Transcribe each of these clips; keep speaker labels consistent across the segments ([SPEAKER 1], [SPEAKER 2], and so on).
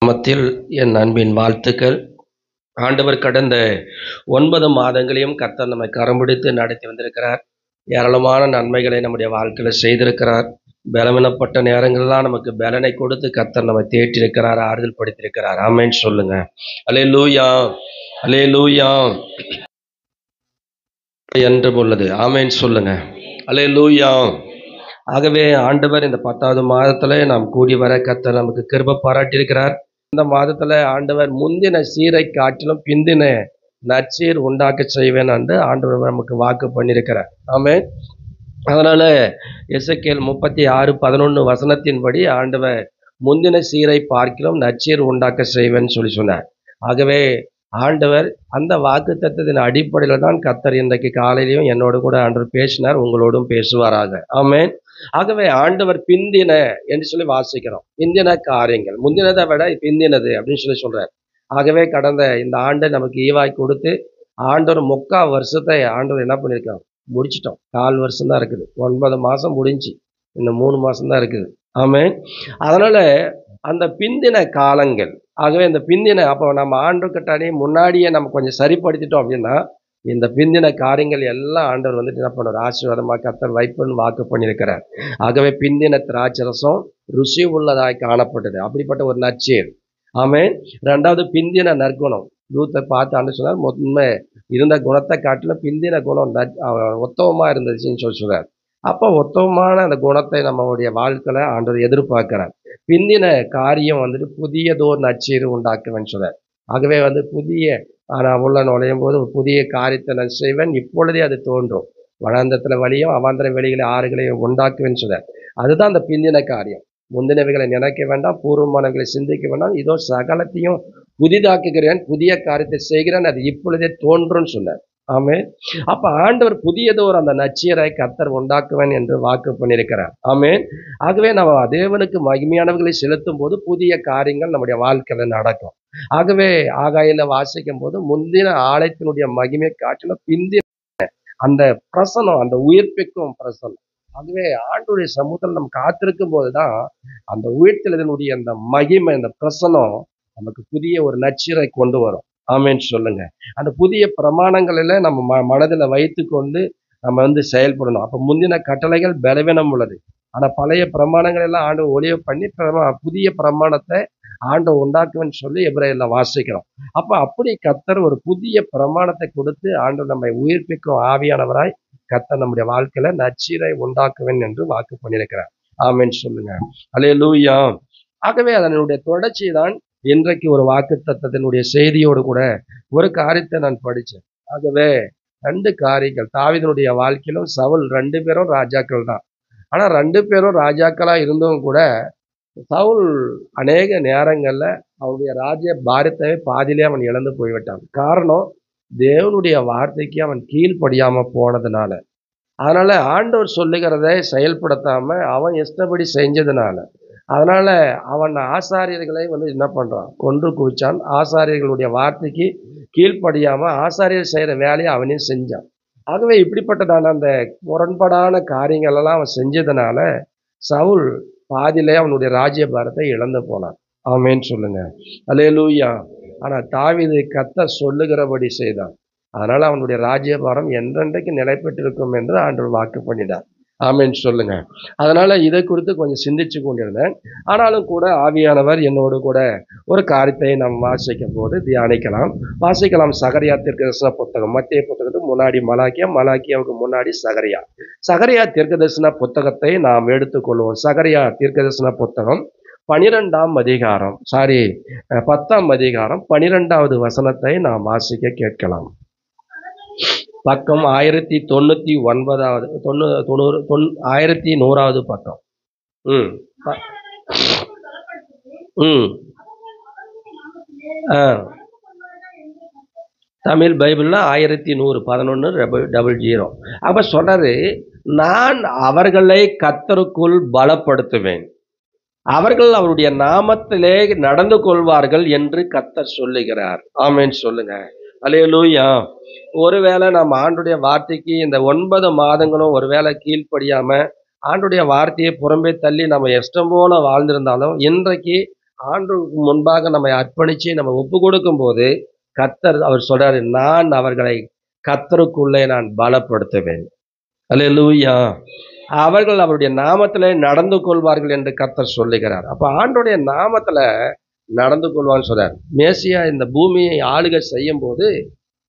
[SPEAKER 1] மத்தியில் என் அன்பின் வாழ்த்துக்கள். ஆண்டவர் கடந்த 9 மாதங்களையும் கர்த்தர் நம்மை கரம் பிடித்து நடத்தி வந்திருக்கிறார். ஏராளமான நன்மைகளை நம்முடைய வாழ்க்கையில் செய்திருக்கிறார். பலவீனப்பட்ட நேரங்களெல்லாம் நமக்கு பலனை கொடுத்து கர்த்தர் நம்மை தேற்றிருக்கிறார், ஆறுதல் படுத்தியிருக்கிறார். ஆமென் சொல்லுங்க. அல்லேலூயா, அல்லேலூயா என்று உள்ளது. ஆமென் சொல்லுங்க. அல்லேலூயா. ஆகவே ஆண்டவர் இந்த 10வது மாதத்துல நாம் கூடி வர கர்த்தர் நமக்கு கிருபை பாராட்டியிருக்கிறார். இந்த மாதத்துல ஆண்டவர் முந்தின சீரை காட்டிலும் பிந்தின நற்சீர் உண்டாக்க செய்வேன் என்று ஆண்டவர் நமக்கு வாக்கு பண்ணியிருக்கிறார். ஆமென். அதனால எசேக்கியேல் 36:11 வசனத்தின்படி ஆண்டவர் முந்தின சீரை பார்க்கிலும் நற்சீர் உண்டாக்க செய்வேன்னு சொன்னார். ஆகவே ஆண்டவர் அந்த வாக்கு தத்தத்தின் அடிப்படையில் தான் கர்த்தர் இன்றைக்கு காலையிலையும் என்னோடு கூட ஆண்டவர் பேசினார், உங்களோடும் பேசுவாராக. ஆமென். ஆகவே ஆண்டவர் பிந்தின என்று சொல்லி வாசிக்கிறோம். பிந்தின காரியங்கள் முந்தினதை விட பிந்தினது அப்படின்னு சொல்றார். ஆகவே கடந்த இந்த ஆண்டை நமக்கு ஈவாய் கொடுத்து ஆண்டவர் 3/4 வருஷத்தை ஆண்டவர் என்ன பண்ணியிருக்கோம், முடிச்சிட்டோம். 4 வருஷம் தான் இருக்குது. 9 மாசம் முடிஞ்சு இன்னும் 3 மாசம் தான் இருக்குது. ஆமென். அதனால அந்த பிந்தின காலங்கள், ஆகவே இந்த பிந்தின அப்போ நம்ம ஆண்டுகிட்டானே முன்னாடியே நம்ம கொஞ்சம் சரிப்படுத்திட்டோம் அப்படின்னா இந்த பிந்தின காரியங்கள் எல்லாம் ஆண்டவர் வந்துட்டு என்ன பண்ணுவார், ஆசீர்வாதமாக கர்த்தர் வைப்புன்னு வாக்கு பண்ணியிருக்கிறார். ஆகவே பிந்தின திராட்சரசம் ருசி உள்ளதாய் காணப்பட்டது, அப்படிப்பட்ட ஒரு நற்சீர். ஆமென். 2வது பிந்தின நற்குணம். யூத்தை பார்த்து ஆண்டு சொன்னார், உண்மை இருந்த குணத்தை காட்டிலும் பிந்தின குணம் உத்தமமாக இருந்துச்சுன்னு சொல்றார். அப்போ உத்தமமான அந்த குணத்தை நம்மளுடைய வாழ்க்கையில ஆண்டவர் எதிர்பார்க்கிறார். பிந்தின காரியம் வந்துட்டு புதியதோர் நற்சீர் உண்டாக்குவேன்னு சொல்றார். ஆகவே புதிய நான் உள்ள நுழையும் போது ஒரு புதிய காரியத்தை நான் செய்வேன், இப்பொழுதே அது தோன்றும். வனாந்தரத்துல வழியும் அவாந்தர வெளிகளை ஆறுகளையும் உண்டாக்குவேன்னு சொல்றார். அதுதான் அந்த பிந்தின காரியம். முந்தினவைகளை நினைக்க வேண்டாம், பூர்வமானவைகளை சிந்திக்க வேண்டாம், இதோ சகலத்தையும் புதிதாக்குகிறேன், புதிய காரியத்தை செய்கிறேன், அது இப்பொழுதே தோன்றும்னு சொன்னார். ஆமென். அப்ப ஆண்டவர் புதியதோர் அந்த நற்சீரை கர்த்தர் உண்டாக்குவேன் என்று வாக்கு பண்ணியிருக்கிறார். ஆமென். ஆகவே நம்ம தேவனுக்கு மகிமையானவர்களை செலுத்தும் போது புதிய காரியங்கள் நம்முடைய வாழ்க்கையில நடக்கும். ஆகவே ஆகாயில வாசிக்கும் போது முந்தின ஆலயத்தினுடைய மகிமை காட்டிலும் பிந்தின அந்த பிரசனம், அந்த உயிர்ப்பிக்கும் பிரசனம். ஆகவே ஆண்டுடைய சமூகத்தில் நம்ம காத்திருக்கும் போதுதான் அந்த உயிர்த்தெழுதனுடைய அந்த மகிமை, அந்த பிரசனம் நமக்கு புதிய ஒரு நற்சீரை கொண்டு வரும். ஆமென் சொல்லுங்க. அந்த புதிய பிரமாணங்களில நம்ம மனதில் வைத்து கொண்டு நம்ம செயல்படணும். அப்ப முந்தின கட்டளைகள் பலவீனம் உள்ளது. ஆனா பழைய பிரமாணங்கள் எல்லாம் ஆண்டு ஒளிய பண்ணி புதிய பிரமாணத்தை ஆண்டு உண்டாக்குவேன்னு சொல்லி எபிரேயர்ல வாசிக்கிறோம். அப்ப அப்படி கர்த்தர் ஒரு புதிய பிரமாணத்தை கொடுத்து ஆண்டு நம்மை உயிர்ப்பிக்கும் ஆவியானவராய் கர்த்தர் நம்முடைய வாழ்க்கையில நற்சீரை உண்டாக்குவேன் என்று வாக்கு பண்ணியிருக்கிறார். ஆமென் சொல்லுங்க. அல்லேலூயா. ஆகவே அதனுடைய தொடர்ச்சி தான் இன்றைக்கு ஒரு வாக்கு தத்தத்தினுடைய செய்தியோடு கூட ஒரு காரியத்தை நான் படித்தேன். ஆகவே 2 காரியங்கள் தாவீதுடைய வாழ்க்கையிலும் சவுல் 2 பேரும் ராஜாக்கள் தான். ஆனா 2 பேரும் ராஜாக்களா இருந்தவங்க கூட சவுல் அநேக நேரங்கள்ல அவனுடைய ராஜ்ய பாரத்தை பாதியிலே அவன் இழந்து போய்விட்டான். காரணம், தேவனுடைய வார்த்தைக்கு அவன் கீழ்ப்படியாம போனதுனால. அதனால ஆண்டவர் சொல்லுகிறதை செயல்படுத்தாம அவன் இஷ்டப்படி செஞ்சதுனால, அதனால அவன் ஆசாரியர்களை என்ன பண்றான், கொன்று குவிச்சான். ஆசாரியர்களுடைய வார்த்தைக்கு கீழ்ப்படியாம ஆசாரியர் செய்யற வேலையை அவனே செஞ்சான். ஆகவே இப்படிப்பட்டதான அந்த முரண்பாடான காரியங்கள் எல்லாம் அவன் செஞ்சதுனால சவுல் பாதியிலே அவனுடைய ராஜ்யபாரத்தை இழந்து போனான். ஆமென் சொல்லுங்க. அல்லேலூயா. ஆனா தாவீது கர்த்தர் சொல்லுகிறபடி செய்தான். அதனால அவனுடைய ராஜ்யபாரம் என்றென்றைக்கு நிலை பெற்றிருக்கும் என்று ஆண்டவர் வாக்கு பண்ணினார். ஆமென் சொல்லுங்க. அதனால இதை குறித்து கொஞ்சம் சிந்திச்சு கொண்டிருந்தேன். ஆனாலும் கூட ஆவியானவர் என்னோடு கூட ஒரு காரியத்தை நாம் வாசிக்கும் போது வாசிக்கலாம். சகரியா தீர்க்கதரிசன புத்தகம், மத்திய புத்தகத்துக்கு முன்னாடி மலாக்கியா, மலாக்கியாவுக்கு முன்னாடி சகரியா. சகரியா தீர்க்கதரிசன புத்தகத்தை நாம் எடுத்துக்கொள்வோம். சகரியா தீர்க்கதரிசன புத்தகம் 12ஆம் அதிகாரம் 10ஆம் அதிகாரம் 12வது வசனத்தை நாம் வாசிக்க கேட்கலாம். பக்கம் 1099வது 1100வது பக்கம். தமிழ் பைபிள்ல 1100 அப்ப சொல்றாரு, நான் அவர்களை கர்த்தருக்குள் பலப்படுத்துவேன், அவர்கள் அவருடைய நாமத்திலே நடந்து கொள்வார்கள் என்று கர்த்தர் சொல்லுகிறார். ஆமென் சொல்லுங்க. அல்லேலூயா. ஒருவேளை நம்ம ஆண்டுடைய வார்த்தைக்கு இந்த 9 மாதங்களும் ஒருவேளை கீழ்ப்படியாம ஆண்டுடைய வார்த்தையை புறம்பே தள்ளி நம்ம இஷ்டம் போல வாழ்ந்திருந்தாலும் இன்றைக்கு ஆண்டவருக்கு முன்பாக நம்மை அர்ப்பணிச்சு நம்ம ஒப்பு கொடுக்கும் போது கர்த்தர் அவர் சொல்றாரு, நான் அவர்களை கர்த்தருக்குள்ளே நான் பலப்படுத்துவேன். அல்லேலூயா. அவர்கள் அவருடைய நாமத்திலே நடந்து கொள்வார்கள் என்று கர்த்தர் சொல்லுகிறார். அப்ப ஆண்டவருடைய நாமத்துல நடந்து கொள்வான்னு சொல்றார். மேசியா இந்த பூமியை ஆளுகை செய்யும் போது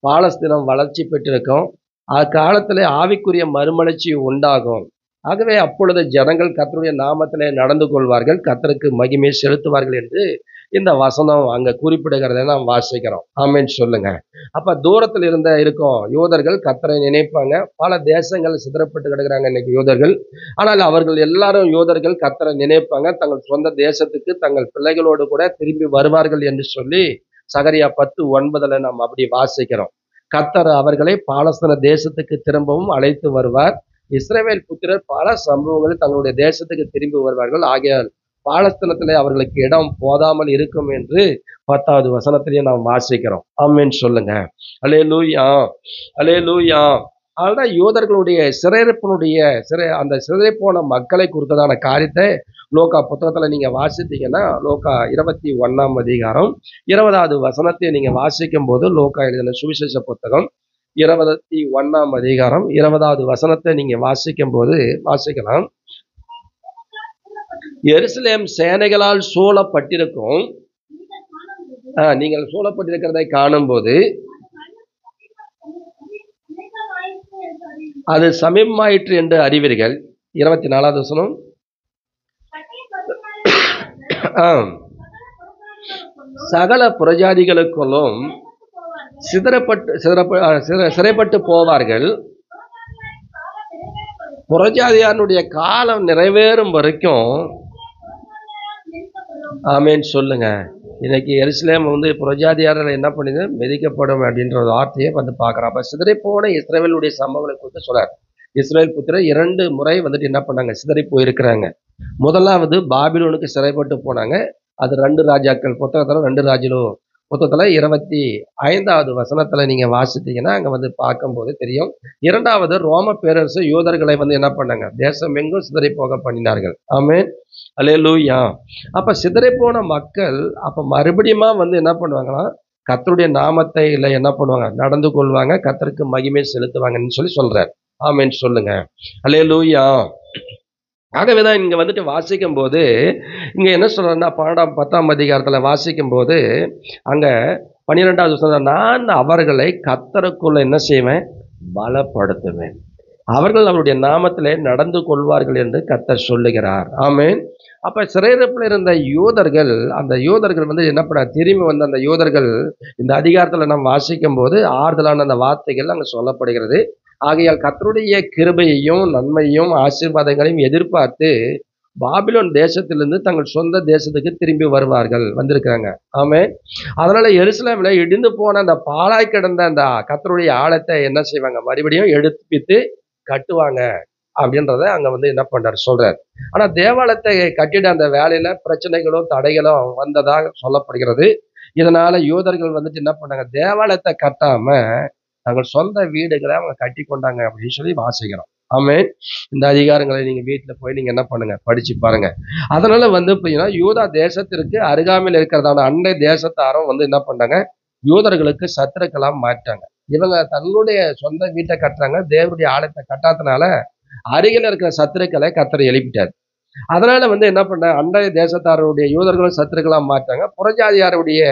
[SPEAKER 1] பாலஸ்தீனம் வளர்ச்சி பெற்றிருக்கும். அக்காலத்திலே ஆவிக்குரிய மறுமலர்ச்சி உண்டாகும். ஆகவே அப்பொழுது ஜனங்கள் கர்த்தருடைய நாமத்திலே நடந்து கொள்வார்கள், கர்த்தருக்கு மகிமை செலுத்துவார்கள் என்று இந்த வசனம் அங்க குறிப்பிடுகிறதை நாம் வாசிக்கிறோம். ஆமென் சொல்லுங்க. அப்ப தூரத்தில் இருக்கும் யூதர்கள் கர்த்தரை நினைப்பாங்க. பல தேசங்கள் சிதறப்பட்டு கிடக்குறாங்க இன்னைக்கு யூதர்கள். ஆனால் அவர்கள் எல்லாரும் யூதர்கள் கர்த்தரை நினைப்பாங்க. தங்கள் சொந்த தேசத்துக்கு தங்கள் பிள்ளைகளோடு கூட திரும்பி வருவார்கள் என்று சொல்லி சகரியா 10:9 நாம் அப்படி வாசிக்கிறோம். கர்த்தர் அவர்களை பாலஸ்தீன தேசத்துக்கு திரும்பவும் அழைத்து வருவார். இஸ்ரவேல் புத்திரர் பல சம்பவங்களில் தங்களுடைய தேசத்துக்கு திரும்பி வருவார்கள். ஆகையால் பாலஸ்தீனத்திலே அவர்களுக்கு இடம் போதாமல் இருக்கும் என்று 10வது வசனத்திலேயே நாம் வாசிக்கிறோம். ஆமென் சொல்லுங்க. அல்லேலூயா, அல்லேலூயா. அதுதான் யூதர்களுடைய அந்த சிறை போன மக்களை குறித்ததான காரியத்தை லோக்கா புத்தகத்துல நீங்க வாசித்தீங்கன்னா, லோக்கா 21ஆம் அதிகாரம் 20வது வசனத்தை நீங்க வாசிக்கும் போது, லோக்கா எழுதின சுவிசேஷ புத்தகம் 21ஆம் அதிகாரம் 20வது வசனத்தை நீங்க வாசிக்கும் போது வாசிக்கலாம். எருசலேம் சேனைகளால் சூழப்பட்டிருக்கும். நீங்கள் சூழப்பட்டிருக்கிறதை காணும் போது அது சமீபமாயிற்று என்று அறிவீர்கள். 24வது வசனம். சகல புறஜாதிகளுக்குள்ளும் சிறைப்பட்டு போவார்கள். புறஜாதியாருடைய காலம் நிறைவேறும் வரைக்கும். ஆமென் சொல்லுங்க. இன்னைக்கு எருசலேம் புறஜாதியாரில் என்ன பண்ணுது, மிதிக்கப்படும் அப்படின்ற ஒரு வார்த்தையை பார்க்குறோம். அப்ப சிதறி போன இஸ்ரவேலுடைய சம்பவங்களை குறித்து சொல்றார். இஸ்ரவேல் புத்திரர் 2 முறை என்ன பண்ணாங்க, சிதறி போயிருக்கிறாங்க. முதலாவது பாபிலோனுக்கு சிறைப்பட்டு போனாங்க. அது 2 ராஜாக்கள் புத்தகத்துல 2 ராஜாக்கள் புத்தகத்துல 25வது வசனத்துல நீங்க வாசித்தீங்கன்னா அங்க பார்க்கும்போது தெரியும். 2வது ரோம பேரரசு யூதர்களை என்ன பண்ணாங்க, தேசம் எங்கும் சிதறி போக பண்ணினார்கள். ஆமென், அல்லேலூயா. அப்ப சிதறி போன மக்கள் அப்ப மறுபடியும் என்ன பண்ணுவாங்கன்னா, கர்த்தருடைய நாமத்தை இல்லை என்ன பண்ணுவாங்க, நடந்து கொள்வாங்க, கர்த்தருக்கு மகிமை செலுத்துவாங்கன்னு சொல்லி சொல்றார். ஆமென் சொல்லுங்க. அல்லேலூயா. ஆகவேதான் இங்க வாசிக்கும் போது இங்க என்ன சொல்றேன்னா, 10ஆம் அதிகாரத்துல வாசிக்கும் போது அங்க 12வது வசனம், நான் அவர்களை கர்த்தருக்குள்ள என்ன செய்வேன், பலப்படுத்துவேன், அவர்கள் அவருடைய நாமத்திலே நடந்து கொள்வார்கள் என்று கர்த்தர் சொல்லுகிறார். ஆமென். அப்ப சிறையிருப்பில் இருந்த யூதர்கள், அந்த யூதர்கள் என்ன பண்ண திரும்பி வந்த அந்த யூதர்கள் இந்த அதிகாரத்துல நாம் வாசிக்கும் போது ஆறுதலான அந்த வார்த்தைகள் அங்க சொல்லப்படுகிறது. ஆகையால் கர்த்தருடைய கிருபையையும் நன்மையும் ஆசீர்வாதங்களையும் எதிர்பார்த்து பாபிலோன் தேசத்திலிருந்து தங்கள் சொந்த தேசத்துக்கு திரும்பி வந்திருக்காங்க. ஆமென். அதனால எருசலேம்ல இடிந்து போன அந்த பாழாய் கிடந்த அந்த கர்த்தருடைய ஆலயத்தை என்ன செய்வாங்க, மறுபடியும் எடுப்பித்து கட்டுவாங்க அப்படின்றத அங்க என்ன பண்றாரு சொல்றாரு. ஆனா தேவாலயத்தை கட்டிட அந்த வேலையில பிரச்சனைகளும் தடைகளும் வந்ததாக சொல்லப்படுகிறது. இதனால யூதர்கள் என்ன பண்ணாங்க, தேவாலயத்தை கட்டாம தங்கள் சொந்த வீடுகளை அவங்க கட்டி கொண்டாங்க அப்படின்னு சொல்லி வாசிக்கிறோம். ஆமென். இந்த அதிகாரங்களை நீங்க வீட்டுல போய் நீங்க என்ன பண்ணுங்க, படிச்சு பாருங்க. அதனால யூதா தேசத்திற்கு அருகாமையில் இருக்கிறதான அண்டை தேசத்தாரும் என்ன பண்ணாங்க, யூதர்களுக்கு சத்துருக்களா மாட்டாங்க. இவங்க தன்னுடைய சொந்த வீட்டை கட்டுறாங்க, தேவனுடைய ஆலயத்தை கட்டாதனால அருகில் இருக்கிற சத்துருக்களை கர்த்தர் எழுப்பிட்டார். அதனால என்ன பண்ண, அண்டை தேசத்தாருடைய யூதர்களும் சத்துருக்களா மாட்டாங்க. புறஜாதியாருடைய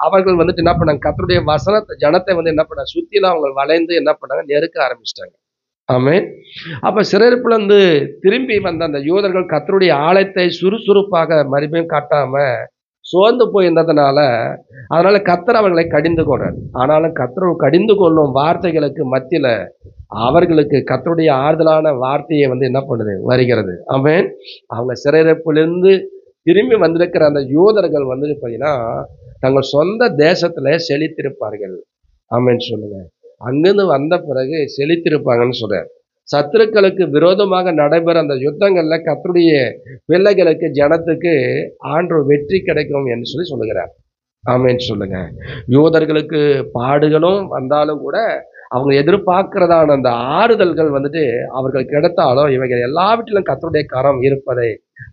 [SPEAKER 1] அவர்கள் என்ன பண்ணாங்க, கர்த்தருடைய வசனத்தை ஜனத்தை என்ன பண்ண சுத்திலாம் அவங்க வளைந்து என்ன பண்ணாங்க, நெருக்க ஆரம்பிச்சிட்டாங்க. ஆமென். அப்ப சிறையிருப்புல திரும்பி வந்த அந்த யூதர்கள் கர்த்தருடைய ஆலயத்தை சுறுசுறுப்பாக மறுபடியும் காட்டாம சோர்ந்து போயிருந்ததுனால, அதனால கர்த்தர் அவர்களை கடிந்து கொண்டார். ஆனாலும் கர்த்தர் கடிந்து கொள்ளும் வார்த்தைகளுக்கு மத்தியில அவர்களுக்கு கர்த்தருடைய ஆறுதலான வார்த்தையை என்ன பண்ணுது, வருகிறது. ஆமென். அவங்க சிறையிருப்பிலிருந்து திரும்பி வந்திருக்கிற அந்த யூதர்கள் பார்த்தீங்கன்னா தங்கள் சொந்த தேசத்துல செழித்திருப்பார்கள். ஆமென் சொல்லுங்க. அங்கிருந்து வந்த பிறகு செழித்திருப்பாங்கன்னு சொல்றார். சத்துருக்களுக்கு விரோதமாக நடைபெற அந்த யுத்தங்கள்ல கர்த்தருடைய பிள்ளைகளுக்கு ஜனத்துக்கு ஆண்டவர் வெற்றி கிடைக்கும் என்று சொல்லுகிறார். ஆமென் சொல்லுங்க. யூதர்களுக்கு பாடுகளும் வந்தாலும் கூட அவங்க எதிர்பார்க்கிறதான அந்த ஆறுதல்கள் வந்துட்டு அவர்கள் கிடைத்தாலும் இவைகள் எல்லாவற்றிலும் கர்த்தருடைய கரம் இருப்பதை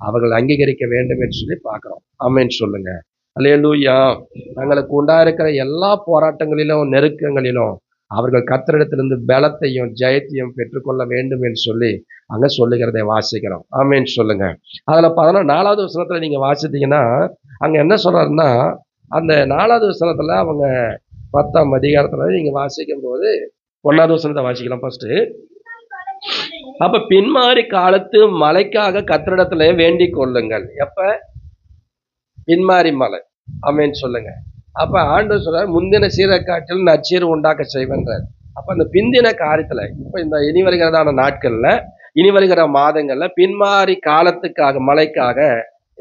[SPEAKER 1] அவர்கள் அங்கீகரிக்க வேண்டும் என்று சொல்லி பார்க்கிறோம். ஆமென் சொல்லுங்க. அல்லேலூயா. தங்களுக்கு உண்டாயிருக்கிற எல்லா போராட்டங்களிலும் நெருக்கங்களிலும் அவர்கள் கர்த்தரிடத்திலிருந்து பலத்தையும் ஜெயத்தையும் பெற்றுக்கொள்ள வேண்டும் என்று சொல்லி அங்க சொல்லுகிறதை வாசிக்கிறோம். ஆமென் சொல்லுங்க. அதுல 4வது வசனத்துல நீங்க வாசித்தீங்கன்னா அங்க என்ன சொல்றாருன்னா, அந்த 4வது வசனத்துல அவங்க 10ஆம் அதிகாரத்துல நீங்க வாசிக்கும் போது 1வது வசனத்தை வாசிக்கலாம் ஃபர்ஸ்ட். அப்ப பின்மாறி காலத்து மழைக்காக கர்த்தரிடத்துல வேண்டிக் கொள்ளுங்கள். எப்ப? பின்மாறி மலை. ஆமென் சொல்லுங்க. அப்ப ஆண்டவர் சொல்றார், முந்தின சீரக்காட்டில் நற்சீர் உண்டாக்க செய்வன்றார். அப்ப அந்த பிந்தின காரியத்துல இப்ப இந்த இனி வருகிறதான நாட்கள்ல, இனி வருகிற மாதங்கள்ல பின்மாறி காலத்துக்காக மழைக்காக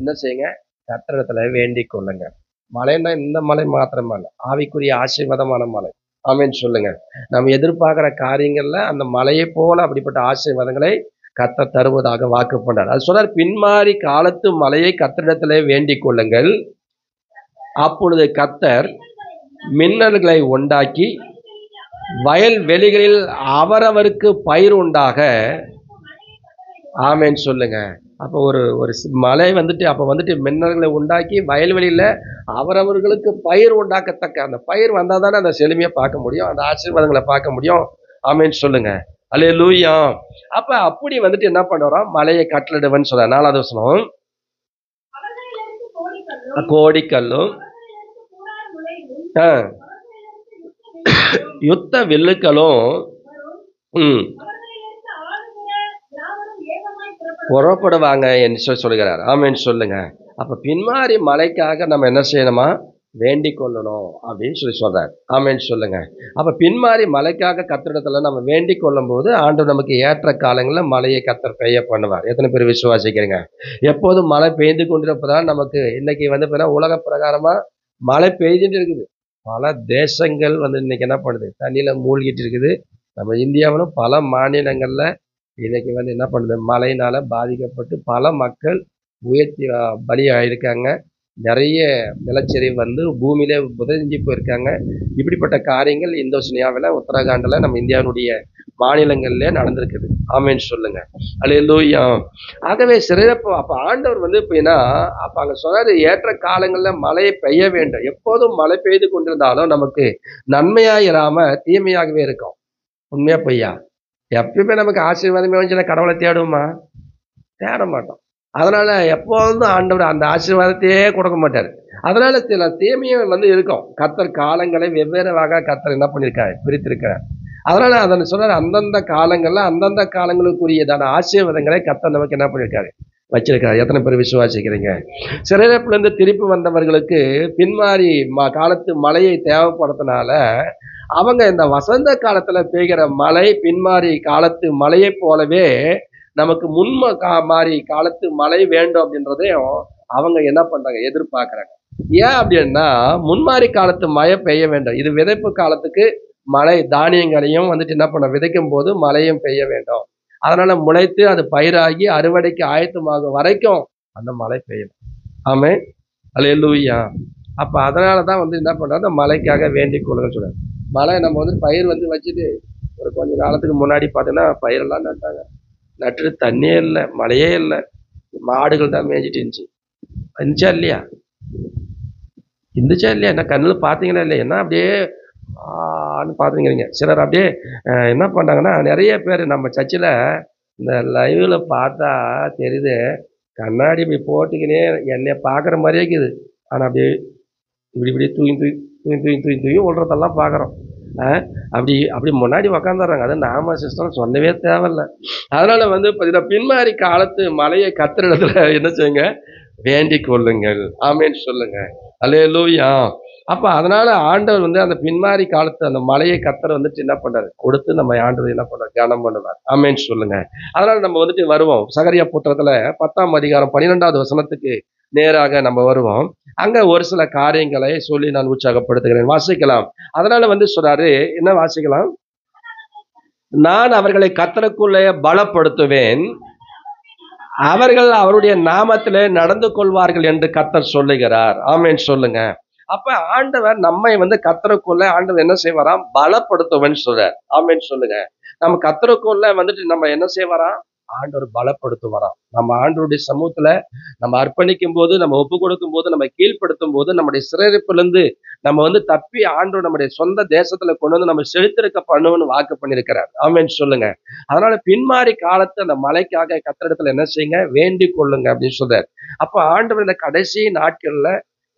[SPEAKER 1] என்ன செய்யுங்க? கர்த்தரிடத்துல வேண்டிக் கொள்ளுங்க. மழைன்னா இந்த மலை மாத்திரமல்ல, ஆவிக்குரிய ஆசீர்வாதமான மலை. ஆமென் சொல்லுங்க. நம்ம எதிர்பார்க்கிற காரியங்கள்ல அந்த மலையை போல அப்படிப்பட்ட ஆசீர்வாதங்களை கர்த்தர் தருவதாக வாக்கு பண்றார். அது சொல்றார், பின்மாறி காலத்து மலையை கர்த்தரிடத்திலே வேண்டிக் கொள்ளுங்கள். அப்பொழுது கர்த்தர் மின்னல்களை உண்டாக்கி வயல் வெளிகளில் அவரவருக்கு பயிர் உண்டாக. ஆமென் சொல்லுங்க. அப்போ ஒரு மலை வந்துட்டு அப்போ வந்துட்டு மின்னல்களை உண்டாக்கி வயல்வெளியில அவரவர்களுக்கு பயிர் உண்டாக்கத்தக்க அந்த பயிர் வந்தால் தானே அந்த செழுமையை பார்க்க முடியும், அந்த ஆசீர்வாதங்களை பார்க்க முடியும். ஆமென் சொல்லுங்க. அல்லேலூயா. அப்ப அப்படி வந்துட்டு என்ன பண்ணுறோம்? மலையை கட்டளிடுவன்னு சொல்ற 4வது வசனம். கோடிக்கல்லும் யுத்த வில்லுக்களும் புறப்படுவாங்க என்று சொல்லுகிறார். ஆமென் சொல்லுங்க. அப்ப பின்மாறி மலைக்காக நம்ம என்ன செய்யணுமா? வேண்டிக் கொள்ளணும் அப்படின்னு சொல்றார். ஆமென் சொல்லுங்க. அப்ப பின்மாறி மலைக்காக கர்த்தரிடத்துல நம்ம வேண்டிக் கொள்ளும் போது ஆண்டவர் நமக்கு ஏற்ற காலங்களில் மழையை கர்த்தர் பெய்ய பண்ணுவார். எத்தனை பேர் விசுவாசிக்கிறீங்க? எப்போதும் மழை பெய்து கொண்டிருப்பதால் நமக்கு இன்னைக்கு வந்து உலக பிரகாரமா மழை பெய்துட்டு இருக்குது. பல தேசங்கள் வந்து இன்னைக்கு என்ன பண்ணுது? தண்ணியில மூழ்கிட்டு இருக்குது. நம்ம இந்தியாவிலும் பல மாநிலங்கள்ல இன்னைக்கு வந்து என்ன பண்ணுது? மழையினால பாதிக்கப்பட்டு பல மக்கள் உயர்த்தி பலியாயிருக்காங்க. நிறைய நிலச்சரிவு வந்து பூமியிலே புதைஞ்சி போயிருக்காங்க. இப்படிப்பட்ட காரியங்கள் இந்தோனேசியாவில், உத்தரகாண்டில், நம்ம இந்தியாவுடைய மாநிலங்கள்ல நடந்திருக்குது. ஆமென் சொல்லுங்க. அல்லேலூயா. ஆகவே சிறப்பு. அப்ப ஆண்டவர் வந்து எப்படின்னா, அப்ப அங்க சொன்னாரு, ஏற்ற காலங்கள்ல மழை பெய்ய வேண்டும். எப்போதும் மழை பெய்து கொண்டிருந்தாலும் நமக்கு நன்மையா இராம தீமையாகவே இருக்கும். உண்மையா பொய்யா? எப்பயுமே நமக்கு ஆசீர்வாதமே வந்து கடவுளை தேடுவோமா? தேட மாட்டோம். அதனால எப்போதும் ஆண்டவர் அந்த ஆசீர்வாதத்தையே கொடுக்க மாட்டார். அதனால சில தீமையும் வந்து இருக்கும். கர்த்தர் காலங்களை வெவ்வேறாக கர்த்தர் என்ன பண்ணியிருக்காரு? பிரித்திருக்கிறார். அதனால அதனை சொல்றாரு, அந்தந்த காலங்கள்ல அந்தந்த காலங்களுக்குரியதான ஆசீர்வாதங்களை கர்த்தர் நமக்கு என்ன பண்ணியிருக்காரு? வச்சிருக்காரு. எத்தனை பேர் விசுவாசிக்கிறீங்க? சிறைப்பிலிருந்து திருப்பி வந்தவர்களுக்கு பின்மாறி காலத்து மழையை தேவைப்படுறதுனால அவங்க இந்த வசந்த காலத்துல பெய்கிற மழை பின்மாறி காலத்து மழையை போலவே நமக்கு மாறி காலத்து மழை வேண்டும் அப்படின்றதையும் அவங்க என்ன பண்றாங்க? எதிர்பார்க்கறாங்க. ஏன் அப்படின்னா, முன்மாறி காலத்து மழை பெய்ய வேண்டும். இது விதைப்பு காலத்துக்கு மழை தானியங்களையும் வந்துட்டு என்ன பண்ண விதைக்கும் போது மழையும் பெய்ய வேண்டும். அதனால முளைத்து அது பயிராகி அறுவடைக்கு ஆயத்தமாகும் வரைக்கும் அந்த மழை பெய்யும். ஆமென். அல்லேலூயா. அப்ப அதனாலதான் வந்து என்ன பண்றாங்க? அந்த மழைக்காக வேண்டிக் கொள்ளுங்கன்னு சொல்றாங்க. மழை நம்ம வந்து பயிர் வந்து வச்சுட்டு ஒரு கொஞ்ச காலத்துக்கு முன்னாடி பார்த்தீங்கன்னா பயிரெல்லாம் நட்டாங்க. நட்டு தண்ணியே இல்லை, மழையே இல்லை, மாடுகள் தான் மேய்ஞ்சிட்டு இருந்துச்சா இல்லையா? இருந்துச்சா இல்லையா? என்ன கண்ணில் பார்த்தீங்களா இல்லையா? என்ன அப்படியே பார்த்துங்கிறீங்க. சிலர் அப்படியே என்ன பண்ணாங்கன்னா, நிறைய பேர் நம்ம சர்ச்சில் இந்த லைவ்ல பார்த்தா தெரியுது, கண்ணாடி இப்படி போட்டுக்கினே என்னை பார்க்குற மாதிரியே இருக்குது. ஆனால் அப்படியே இப்படி இப்படி தூக்கி விடுறதெல்லாம் பார்க்குறோம். அப்படி முன்னாடி உக்காந்துடுறாங்க. அது நாம சிஸ்டம் சொல்லவே தேவையில்லை. அதனால வந்து பின்மாறி காலத்து மழையை கர்த்தரிடத்துல என்ன செய்யுங்க? வேண்டிக் கொள்ளுங்கள். ஆமென் சொல்லுங்க. அல்லேலூயா. அப்ப அதனால ஆண்டவர் வந்து அந்த பின்மாறி காலத்து அந்த மழையை கர்த்தர் வந்துட்டு என்ன பண்றாரு? கொடுத்து நம்ம ஆண்டவர் என்ன பண்றாரு? கனம் பண்ணுவார். ஆமென் சொல்லுங்க. அதனால நம்ம வந்துட்டு வருவோம். சகரியா புத்தகத்துல 10ஆம் அதிகாரம் 12வது வசனத்துக்கு நேராக நம்ம வருவோம். அங்க ஒரு சில காரியங்களை சொல்லி நான் உற்சாகப்படுத்துகிறேன். வாசிக்கலாம். அதனால வந்து சொல்றாரு, என்ன வாசிக்கலாம்? நான் அவர்களை கர்த்தருக்குள்ளே பலப்படுத்துவேன், அவர்கள் அவருடைய நாமத்திலே நடந்து கொள்வார்கள் என்று கர்த்தர் சொல்லுகிறார். ஆமென் சொல்லுங்க. அப்ப ஆண்டவர் நம்மை கர்த்தருக்குள்ள ஆண்டவர் என்ன செய்வாராம்? பலப்படுத்துவன்னு சொல்றார். ஆமென் சொல்லுங்க. நம்ம கர்த்தருக்குள்ள நம்ம என்ன செய்வாராம்? ஆண்டவர் பலப்படுத்துவாராம். நம்ம ஆண்டவருடைய சமூகத்துல நம்ம அர்ப்பணிக்கும் போது, நம்ம ஒப்பு கொடுக்கும் போது, நம்ம கீழ்ப்படுத்தும் போது, நம்முடைய சிறையிருப்பிலிருந்து நம்ம தப்பி ஆண்டவர் நம்முடைய சொந்த தேசத்துல கொண்டு நம்ம செலுத்திருக்க பண்ணுவோம்னு வாக்கு பண்ணியிருக்கிறார். ஆமென் சொல்லுங்க. அதனால பின்மாறி காலத்து அந்த மழைக்காக கர்த்தரிடத்துல என்ன செய்யுங்க? வேண்டிக் கொள்ளுங்க அப்படின்னு சொல்றார். அப்ப ஆண்டவர் இந்த கடைசி நாட்கள்ல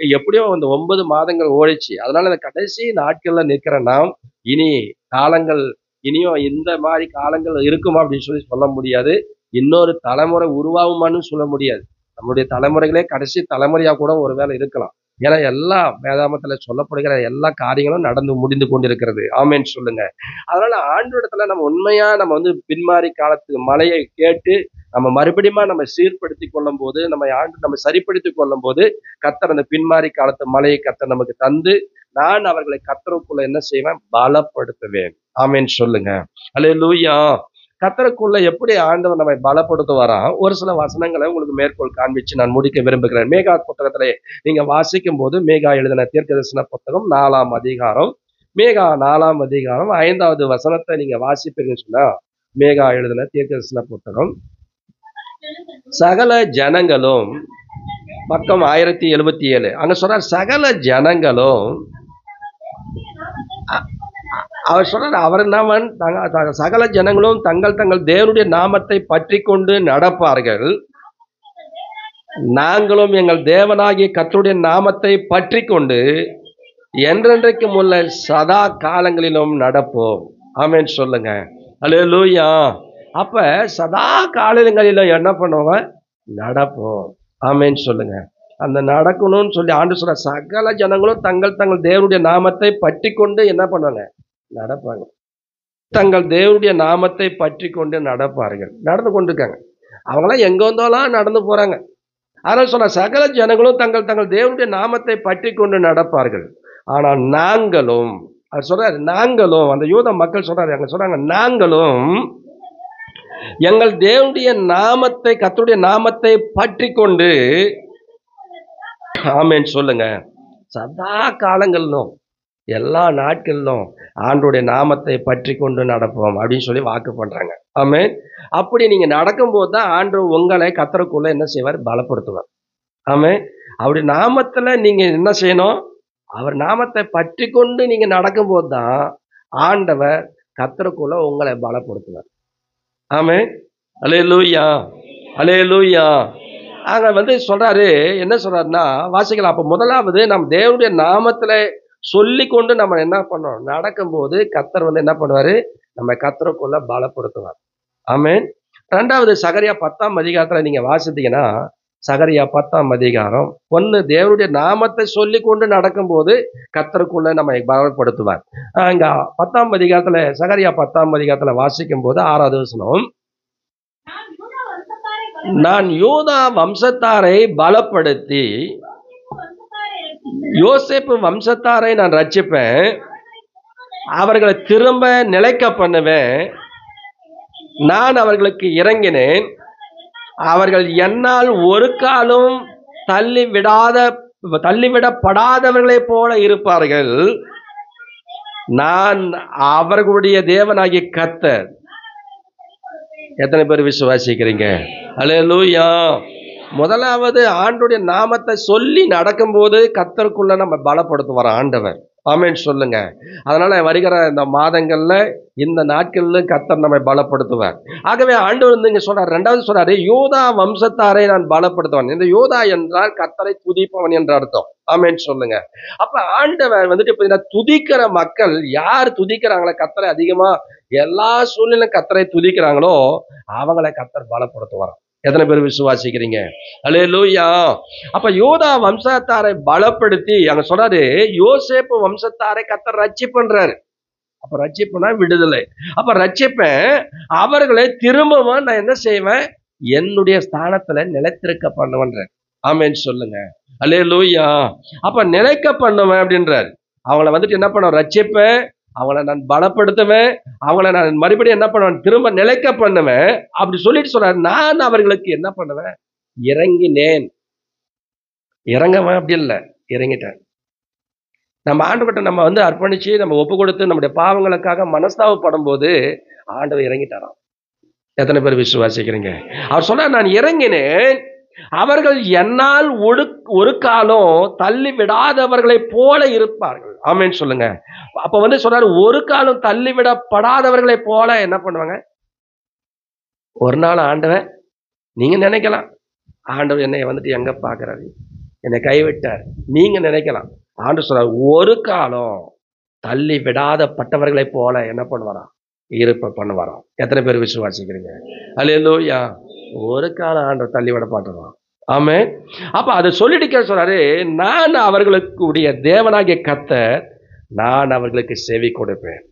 [SPEAKER 1] எப்படியோ 9 மாதங்கள் ஓடிச்சு. அதனால இந்த கடைசி நாட்கள்ல நிற்கிற நாம் இனி காலங்கள் இனியும் இந்த மாதிரி காலங்கள் இருக்குமா அப்படின்னு சொல்ல முடியாது. இன்னொரு தலைமுறை உருவாகுமான்னு சொல்ல முடியாது. நம்முடைய தலைமுறைகளே கடைசி தலைமுறையா கூட ஒருவேளை இருக்கலாம். ஏன்னா எல்லா வேதாமத்துல சொல்லப்படுகிற எல்லா காரியங்களும் நடந்து முடிந்து கொண்டிருக்கிறது. ஆமென் சொல்லுங்க. அதனால ஆண்டவரிடத்துல நம்ம உண்மையா நம்ம பின்மாறி காலத்துக்கு மழையை கேட்டு நம்ம மறுபடியும் நம்ம சீர்படுத்திக் கொள்ளும் போது, நம்ம சரிப்படுத்திக் கொள்ளும் போது, கர்த்தர் அந்த பின்மாறி காலத்து மழையை கர்த்தர் நமக்கு தந்து, நான் அவர்களை கர்த்தருக்குள்ள என்ன செய்வேன்? பலப்படுத்துவேன். ஆமென் சொல்லுங்க. அல்லேலூயா. கர்த்தருக்குள்ள எப்படி ஆண்டவர் நம்மை பலப்படுத்துவாராம்? ஒரு சில வசனங்களை உங்களுக்கு மேற்கோள் காண்பிச்சு நான் முடிக்க விரும்புகிறேன். மேகா புத்தகத்திலே நீங்க வாசிக்கும் போது, மேகா எழுதின தீர்க்கதரிசன புத்தகம் 4ஆம் அதிகாரம், மேகா 4ஆம் அதிகாரம் 5வது வசனத்தை நீங்க வாசிப்பீங்கன்னு சொன்னா, மேகா எழுதின தீர்க்கதரிசன புத்தகம், சகல ஜனங்களும், பக்கம் 1077, அங்க சொல்றார் சகல ஜனங்களும், அவர் சொல்றார் அவர் நாமன் சகல ஜனங்களும் தங்கள் தங்கள் தேவனுடைய நாமத்தை பற்றி கொண்டு நடப்பார்கள், நாங்களும் எங்கள் தேவனாகிய கர்த்தருடைய நாமத்தை பற்றி கொண்டு என்றென்றைக்கும் உள்ள சதா காலங்களிலும் நடப்போம். ஆமென் சொல்லுங்க. அல்லேலூயா. அப்ப சதா காலங்களிலும் என்ன பண்ணுவோம்? நடப்போம். ஆமென் சொல்லுங்க. அந்த நடக்கணும்னு சொல்லி ஆண்டு சொல்ற சகல ஜனங்களும் தங்கள் தங்கள் தேவனுடைய நாமத்தை பற்றி கொண்டு என்ன பண்ணுவாங்க? நடப்பாங்க. தங்கள் தேவனுடைய நாமத்தை பற்றி கொண்டு நடப்பார்கள். நடந்து கொண்டிருக்காங்க. அவங்களாம் எங்க வந்தாலும் நடந்து போறாங்க. அதனால சொல்ற சகல ஜனங்களும் தங்கள் தங்கள் தேவனுடைய நாமத்தை பற்றி கொண்டு நடப்பார்கள். ஆனால் நாங்களும், அவர் சொல்றாரு நாங்களும், அந்த யூத மக்கள் சொல்றாரு, அங்க சொல்றாங்க நாங்களும் எங்கள் தேவனுடைய நாமத்தை கர்த்தருடைய நாமத்தை பற்றி கொண்டு, ஆமென் சொல்லுங்க, சதா காலங்களிலும் எல்லா நாட்களிலும் ஆண்டோடைய நாமத்தை பற்றி கொண்டு நடப்போம் அப்படின்னு சொல்லி வாக்கு பண்றாங்க. ஆமென். அப்படி நீங்க நடக்கும்போது தான் ஆண்டு உங்களை கர்த்தருக்குள்ள என்ன செய்வார்? பலப்படுத்துவார். ஆமென். அப்படி நாமத்துல நீங்க என்ன செய்யணும்? அவர் நாமத்தை பற்றி கொண்டு நீங்க நடக்கும்போது தான் ஆண்டவர் கர்த்தருக்குள்ள உங்களை பலப்படுத்துவார். ஆமென். அல்லேலூயா. அல்லேலூயா. அங்க சொல்றாரு, என்ன சொல்றாருன்னா, வாசிக்கலாம். அப்ப முதலாவது நம் தேவனுடைய நாமத்துல சொல்லி கொண்டு நம்ம என்ன பண்ணோம்? நடக்கும்போது கர்த்தர் என்ன பண்ணுவாரு? நம்ம கர்த்தருக்குள்ள பலப்படுத்துவார். ஆமென். 2வது சகரியா 10ஆம் அதிகாரத்துல நீங்க வாசித்தீங்கன்னா, சகரியா 10ஆம் அதிகாரம் 1, தேவனுடைய நாமத்தை சொல்லி கொண்டு நடக்கும்போது கர்த்தருக்குள்ள நம்மை பலப்படுத்துவார். இங்க 10ஆம் அதிகாரத்துல, சகரியா 10ஆம் அதிகாரத்துல வாசிக்கும் போது 6வது வசனம், நான் யூதா வம்சத்தாரை பலப்படுத்தி யோசேப்பு வம்சத்தாரை நான் ரட்சிப்பேன், அவர்களை திரும்ப நிலைக்க பண்ணுவேன், நான் அவர்களுக்கு இறங்கினேன், அவர்கள் என்னால் ஒரு காலும் தள்ளிவிடப்படாதவர்களைப் போல இருப்பார்கள், நான் அவர்களுடைய தேவனாகிய கர்த்தர். எத்தனை பேர் விசுவாசிக்கிறீங்க? அல்லேலூயா. முதலாவது ஆண்டுடைய நாமத்தை சொல்லி நடக்கும்போது கர்த்தருக்குள்ள நம்ம பலப்படுத்துவார் ஆண்டவர். ஆமென் சொல்லுங்க. அதனால வருகிற இந்த மாதங்கள்ல, இந்த நாட்கள்ல கர்த்தர் நம்மை பலப்படுத்துவார். ஆகவே ஆண்டவர் இங்க சொல்றாரு, 2வது சொல்றாரு, யூதா வம்சத்தாரை நான் பலப்படுத்துவேன். இந்த யூதா என்றால் கர்த்தரை துதிப்பவன் என்ற அர்த்தம். ஆமென் சொல்லுங்க. அப்ப ஆண்டவர் துதிக்கிற மக்கள் யார் துதிக்கிறாங்களோ, கர்த்தரை அதிகமா எல்லா சூழ்நிலையும் கர்த்தரை துதிக்கிறாங்களோ அவங்களை கர்த்தர் பலப்படுத்துவாராம். எத்தனை பேர் விசுவாசிக்கிறீங்க? அல்லேலூயா. அப்ப யூதா வம்சத்தாரை பலப்படுத்தி அங்க சொல்றாரு, யோசேப்பு வம்சத்தாரை கர்த்தர் ரட்சிப்பன்றாரு. அப்ப ரட்சிப்புனா விடுதலை. அப்ப ரட்சிப்பேன், அவர்களை திரும்பவும் நான் என்ன செய்வேன்? என்னுடைய ஸ்தானத்துல நிலைத்திருக்க பண்ணுவேன்றார். ஆமென் சொல்லுங்க. அல்லேலூயா. அப்ப நிலைக்க பண்ணுவேன் அப்படின்றார். அவங்கள என்ன பண்ணுவேன்? ரட்சிப்பேன், அவங்கள நான் பலப்படுத்துவேன், அவங்கள நான் மறுபடியும் என்ன பண்ணுவேன்? திரும்ப நிலைக்க பண்ணுவேன். அப்படி சொல்லிட்டு சொல்றாரு, நான் அவர்களுக்கு என்ன பண்ணுவேன்? இறங்கினேன். இறங்கவன் அப்படி இல்லை, இறங்கிட்டேன். நம்ம ஆண்டவர்கிட்ட நம்ம வந்து அர்ப்பணிச்சு நம்ம ஒப்பு கொடுத்து நம்முடைய பாவங்களுக்காக மனஸ்தாபப்படும் போது ஆண்டவர் இறங்கிட்டாராம். எத்தனை பேர் விசுவாசிக்கிறீங்க? அவர் சொன்னார், நான் இறங்கினேன், அவர்கள் என்னால் ஒரு காலம் தள்ளி விடாதவர்களை போல இருப்பார்கள். ஆமென் சொல்லுங்க. அப்ப வந்து சொல்றாரு, ஒரு காலம் தள்ளி விடப்படாதவர்களை போல என்ன பண்ணுவாங்க? ஒரு நாள் ஆண்டவர், நீங்க நினைக்கலாம் ஆண்டவர் என்னை வந்துட்டு எங்க பாக்குறாரு, என்னை கைவிட்டார், நீங்க நினைக்கலாம். ஆண்டவர் சொல்றாரு, ஒரு காலம் தள்ளி விடாதப்பட்டவர்களை போல என்ன பண்ணுவாராம்? பண்ணுவாராம். எத்தனை பேர் விசுவாசிக்கிறீங்க? அல்லேலூயா. ஒரு காலம் ஆண்டவர் தள்ளி விட மாட்டாராம். ஆமென். அப்ப அதை சொல்லிட்டு சொல்றாரு, நான் அவர்களுடைய தேவனாகிய கர்த்தர், நான் அவர்களுக்கு செவி கொடுப்பேன்.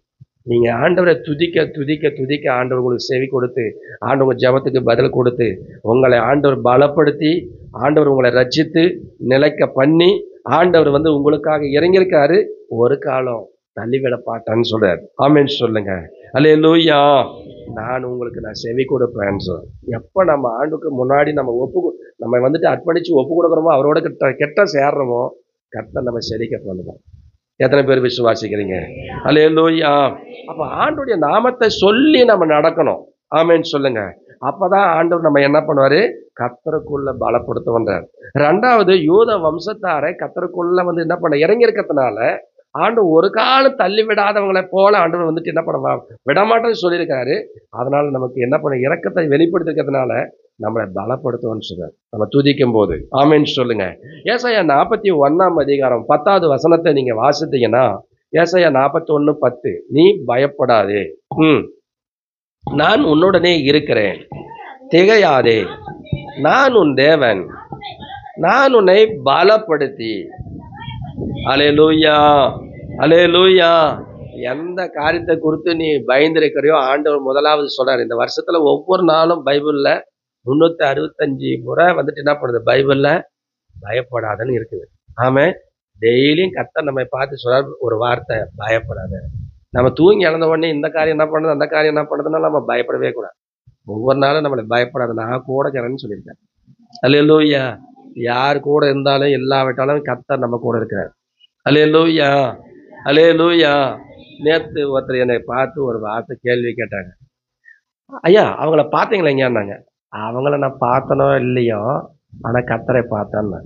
[SPEAKER 1] நீங்க ஆண்டவரை துதிக்க துதிக்க துதிக்க ஆண்டவர் உங்களுக்கு செவி கொடுத்து, ஆண்டவர் ஜெபத்துக்கு பதில் கொடுத்து, உங்களை ஆண்டவர் பலப்படுத்தி, ஆண்டவர் உங்களை ரட்சித்து நிலைக்க பண்ணி, ஆண்டவர் வந்து உங்களுக்காக இறங்கியிருக்காரு. ஒரு காலம் தள்ளிவிட பாட்டான்னு சொல்றாரு. ஆமென் சொல்லுங்க. அல்லேலூயா. நான் செவி கொடுப்பேன்னு சொல்றேன். எப்ப நம்ம ஆண்டுக்கு முன்னாடி நம்ம வந்துட்டு அர்ப்பணிச்சு ஒப்பு கொடுக்குறோமோ, அவரோட கெட்ட சேர்றோமோ, கர்த்தர் நம்ம செழிக்க பண்ணுவோம். எத்தனை பேர் விசுவாசிக்கிறீங்க? அல்லேலூயா. அப்ப ஆண்டவருடைய நாமத்தை சொல்லி நம்ம நடக்கணும். ஆமென் சொல்லுங்க. அப்பதான் ஆண்டவர் நம்ம என்ன பண்ணுவாரு? கர்த்தருக்குள்ள பலப்படுத்துவார். ரெண்டாவது, யூத வம்சத்தாரை கர்த்தருக்குள்ள வந்து என்ன பண்ண இறங்கி இருக்கிறதுனால ஆண்டவர் ஒரு காலம் தள்ளி விடாதவங்களை போல ஆண்டவர் வந்துட்டு என்ன பண்ண விடமாட்டேன்னு சொல்லியிருக்காரு. அதனால நமக்கு என்ன பண்ண இரக்கத்தை வெளிப்படுத்திருக்கிறதுனால நம்மளை பலப்படுத்துவோன்னு சொல்றாரு நம்ம துதிக்கும் போது. ஆமென் சொல்லுங்க. ஏசாயா 41 அதிகாரம் 10வது வசனத்தை நீங்க வாசித்தீங்கன்னா, ஏசாயா 41:10, நீ பயப்படாதே, நான் உன்னுடனே இருக்கிறேன், திகையாதே, நான் உன் தேவன், நான் உன்னை பலப்படுத்தி. அல்லேலூயா, அல்லேலூயா. எந்த காரியத்தை குறித்து நீ பயந்திருக்கிறையோ ஆண்டவர் முதலாவது சொல்றாரு. இந்த வருஷத்துல ஒவ்வொரு நாளும் பைபிள்ல 365 முறை வந்துட்டு என்ன பண்ணுது? பைபிள்ல பயப்படாதன்னு இருக்குது. ஆமே. டெய்லியும் கர்த்தர் நம்மை பார்த்து சொல்றாரு ஒரு வார்த்தை, பயப்படாத. நம்ம தூங்கி இழந்த உடனே இந்த காரியம் என்ன பண்ணுது, அந்த காரியம் என்ன பண்ணுறதுனால நம்ம பயப்படவே கூடாது. ஒவ்வொரு நாளும் நம்மளை பயப்படாத, நான் கூட இருக்கிறேன்னு சொல்லியிருக்கேன். அல்லேலூயா. யார் கூட இருந்தாலும் இல்லாவிட்டாலும் கர்த்தர் நம்ம கூட இருக்கிறார். அல்லேலூயா, அல்லேலூயா. நேற்று ஒருத்தர் என்னை பார்த்து ஒரு வார்த்தை கேள்வி கேட்டாங்க. ஐயா, அவங்கள பார்த்தீங்களா எங்கன்னாங்க. அவங்கள நான் பார்த்தனோ இல்லையோ, ஆனா கர்த்தரை பார்த்தேன்னு.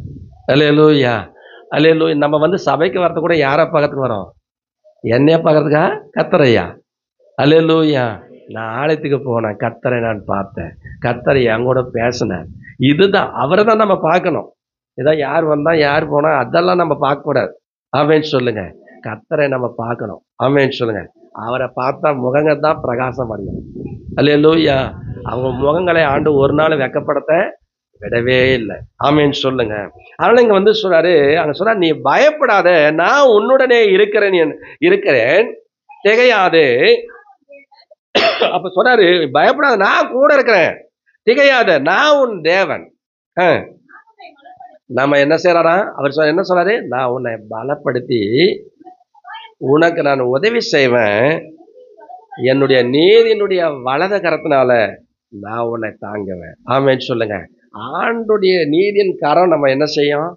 [SPEAKER 1] அல்லேலூயா, அல்லேலூயா. நம்ம வந்து சபைக்கு வரது கூட யாரை பார்க்கறதுக்கு வரோம்? என்னைய பார்க்கறதுக்கா? கர்த்தரையா? அல்லேலூயா. நான் ஆலயத்துக்கு போனேன், கர்த்தரை நான் பார்த்தேன், கர்த்தரை என் கூட பேசினேன். இதுதான், அவரை தான் நம்ம பார்க்கணும். ஏதோ யார் வந்தா யார் போனா அதெல்லாம் நம்ம பார்க்கக்கூடாது. ஆமென் சொல்லுங்க. கர்த்தரை நம்ம பார்க்கணும். ஆமென் சொல்லுங்க. அவரை பார்த்தா முகங்கள் தான் பிரகாசம் அடையும். அல்லேலூயா. அவங்க முகங்களை ஆண்டு ஒரு நாள் வெட்கப்படுத்த விடவே இல்லை. ஆமென் சொல்லுங்க. அதனால இங்க வந்து சொல்றாரு, அங்க சொல்றாரு, நீ பயப்படாத, நான் உன்னுடனே இருக்கிறேன், திகையாதே. அப்ப சொல்றாரு, பயப்படாத, நான் கூட இருக்கிறேன், திகையாத, நான் உன் தேவன். நம்ம என்ன செய்யறாரா? அவர் என்ன சொல்றாரு? நான் உன்னை பலப்படுத்தி உனக்கு நான் உதவி செய்வேன், என்னுடைய நீதியினுடைய வலது கரத்தினால நான் உன்னை தாங்குவேன். ஆமென் சொல்லுங்க. ஆண்டுடைய நீதியின் கரம் நம்ம என்ன செய்யும்?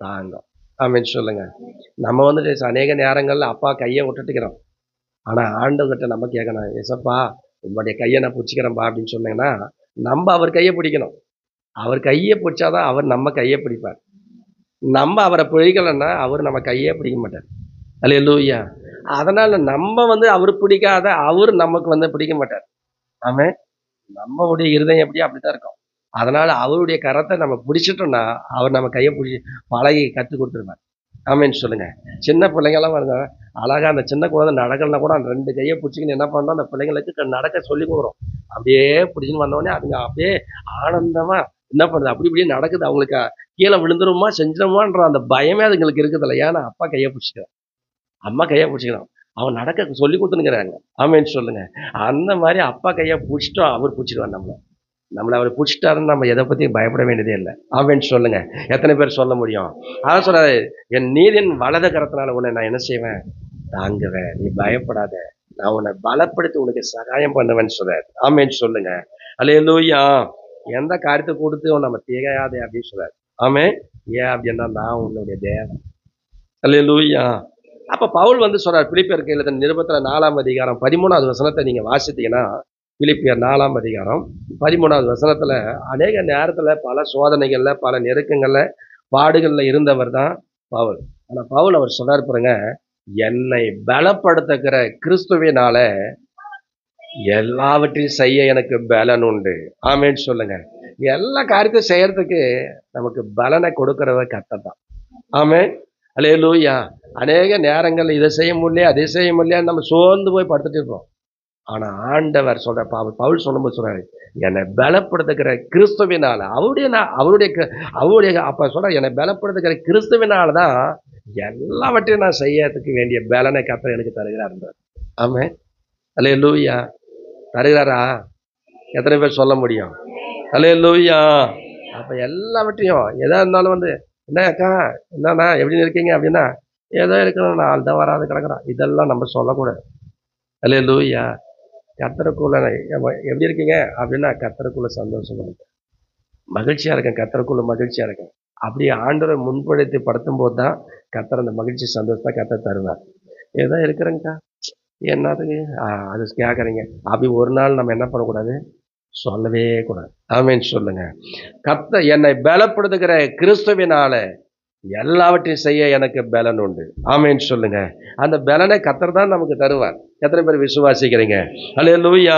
[SPEAKER 1] தாங்கும். ஆமென் சொல்லுங்க. நம்ம வந்துட்டு அநேக நேரங்கள்ல அப்பா கையை விட்டுட்டுக்கிறோம். ஆனா ஆண்டவர்கிட்ட நம்ம கேட்கணும், ஏசப்பா உங்களுடைய கையை நான் பிடிச்சிக்கிறேன்பா அப்படின்னு சொன்னீங்கன்னா, நம்ம அவர் கையை பிடிக்கணும். அவர் கையை பிடிச்சாதான் அவர் நம்ம கையை பிடிப்பார். நம்ம அவரை பிடிக்கலைன்னா அவர் நம்ம கையே பிடிக்க மாட்டார். அல்லேலூயா. அதனால நம்ம வந்து அவர் பிடிக்காத அவர் நமக்கு வந்து பிடிக்க மாட்டார். ஆமே. நம்மளுடைய இருதயம் எப்படி அப்படித்தான் இருக்கும். அதனால அவருடைய கரத்தை நம்ம பிடிச்சிட்டோம்னா அவர் நம்ம கையை பிடிச்சி பழகி கற்றுக் கொடுத்துருவார். ஆமேன்னு சொல்லுங்க. சின்ன பிள்ளைங்கெல்லாம் வருங்க, அழகா அந்த சின்ன குழந்தை நடக்கலன்னா கூட அந்த 2 கையை பிடிச்சிக்கின்னு என்ன பண்ணுறோம், அந்த பிள்ளைங்களுக்கு நடக்க சொல்லி கொடுக்குறோம். அப்படியே பிடிச்சின்னு வந்தோடனே அதுங்க அப்படியே ஆனந்தமா என்ன பண்ணுது, அப்படி இப்படியே நடக்குது. அவங்களுக்கு கீழே விழுந்துருமா செஞ்சிருமான்ற அந்த பயமே அதுங்களுக்கு இருக்குதில்ல. ஏன்னா அப்பா கையை பிடிச்சிக்கிறோம், அம்மா கையை பிடிச்சிக்கிறோம், அவன் நடக்க சொல்லி கொடுத்துனுங்கிறாங்க. ஆமேன்னு சொல்லுங்க. அந்த மாதிரி அப்பா கையை பிடிச்சிட்டோம், அவர் பிடிச்சிடுவார். நம்மளை அவர் பிடிச்சிட்டாருன்னு நம்ம எதை பற்றியும் பயப்பட வேண்டியதே இல்லை. ஆமென் சொல்லுங்க. எத்தனை பேர் சொல்ல முடியும்? அதான் சொல்றாரு, என் நீதியின் வலது கரத்தினால உன்னை நான் என்ன செய்வேன்? தாங்குவேன், நீ பயப்படாத, நான் உன்னை பலப்படுத்தி உனக்கு சகாயம் பண்ணுவேன்னு சொல்றாரு. ஆமென் சொல்லுங்க. அல்லேலூயா. எந்த காரியத்தை கொடுத்து நம்ம திகையாதே அப்படின்னு சொல்றாரு. ஆமென். ஏன் அப்படின்னா நான் உன்னுடைய தேவன். அல்லேலூயா. அப்ப பவுல் வந்து சொல்றார், பிலிப்பியருக்கு எழுதின நிருபத்துல 4ஆம் அதிகாரம் 13வது வசனத்தை நீங்க வாசித்தீங்கன்னா, பிலிப்பியர் 4ஆம் அதிகாரம் 13வது வசனத்துல, அநேக நேரத்துல பல சோதனைகள்ல, பல நெருக்கங்கள்ல, பாடுகள்ல இருந்தவர் தான் பவுல். ஆனா பவுல் அவர் சொல்றாரு பாருங்க, என்னை பலப்படுத்துகிற கிறிஸ்துவினால எல்லாவற்றையும் செய்ய எனக்கு பலன் உண்டு. ஆமென் சொல்லுங்க. எல்லா காரியத்தையும் செய்யறதுக்கு நமக்கு பலனை கொடுக்கிறவர் கர்த்தர் தான். ஆமென். அல்லேலூயா. அநேக நேரங்கள்ல இதை செய்ய முடியல, அதை செய்ய முடியல, நம்ம சோர்ந்து போய் படுத்துட்டு இருப்போம். ஆனா ஆண்டவர் சொல்ற, பவுல் சொல்லும்போது சொல்றாரு, என்னை பலப்படுத்துகிற கிறிஸ்துவினால, அவருடைய அப்ப சொல்ற, என்னை பலப்படுத்துகிற கிறிஸ்துவினால தான் எல்லாவற்றையும் நான் செய்யறதுக்கு வேண்டிய பலனை கர்த்தர் எனக்கு தருகிறார். ஆமென். அல்லேலூயா. தருகிறாரா? எத்தனை பேர் சொல்ல முடியும்? அல்லேலூயா. அப்ப எல்லாவற்றையும் எதா இருந்தாலும் வந்து, என்ன அக்கா, என்னண்ணா எப்படி இருக்கீங்க அப்படின்னா, ஏதோ இருக்கிறோம், நாள் தான் வராது கிடக்குறான், இதெல்லாம் நம்ம சொல்லக்கூடாது. அல்லேலூயா. கர்த்தருக்குள்ள எப்படி இருக்கீங்க அப்படின்னா, கர்த்தருக்குள்ள சந்தோஷமா இருக்கேன், மகிழ்ச்சியா இருக்கேன், கர்த்தருக்குள்ள மகிழ்ச்சியா இருக்கேன். அப்படி ஆண்டவரை முன்படுத்தி படுத்தும் போது தான் கர்த்தர் அந்த மகிழ்ச்சி சந்தோஷத்தை கர்த்தர் தருவார். ஏதோ இருக்கிறேங்கக்கா, என்னதுக்கு அது கேட்குறீங்க அப்படி ஒரு நாள் நம்ம என்ன பண்ணக்கூடாது, சொல்லவே கூடாது. ஆமென் சொல்லுங்க. கர்த்தர் என்னை பலப்படுத்துகிற கிறிஸ்துவினால எல்லாவற்றையும் செய்ய எனக்கு பலன் உண்டு. ஆமென் சொல்லுங்க. அந்த பலனை கர்த்தர் தான் நமக்கு தருவார். எத்தனை பேர் விசுவாசிக்கிறீங்க? அல்லேலூயா.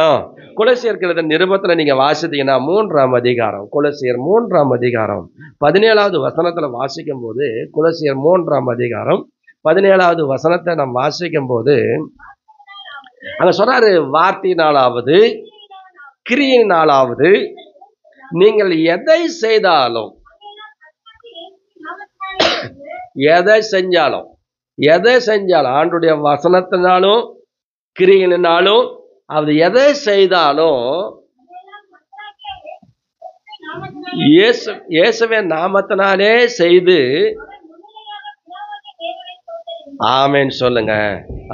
[SPEAKER 1] கொலோசியருக்கு எழுதின நிருபத்துல நீங்க வாசித்தீங்கன்னா 3ஆம் அதிகாரம், கொலோசியர் 3ஆம் அதிகாரம் 17வது வசனத்துல வாசிக்கும் போது, கொலோசியர் 3ஆம் அதிகாரம் 17வது வசனத்தை நாம் வாசிக்கும் போது அங்க சொல்றாரு, வார்த்தையினாலாவது கிரியினாலாவது நீங்கள் எதை செய்தாலும், எதை செஞ்சாலும் ஆண்டுடைய வசனத்தினாலும் கிரியினாலும் அது எதை செய்தாலும் இயேசுவின் நாமத்தினாலே செய்து. ஆமென் சொல்லுங்க.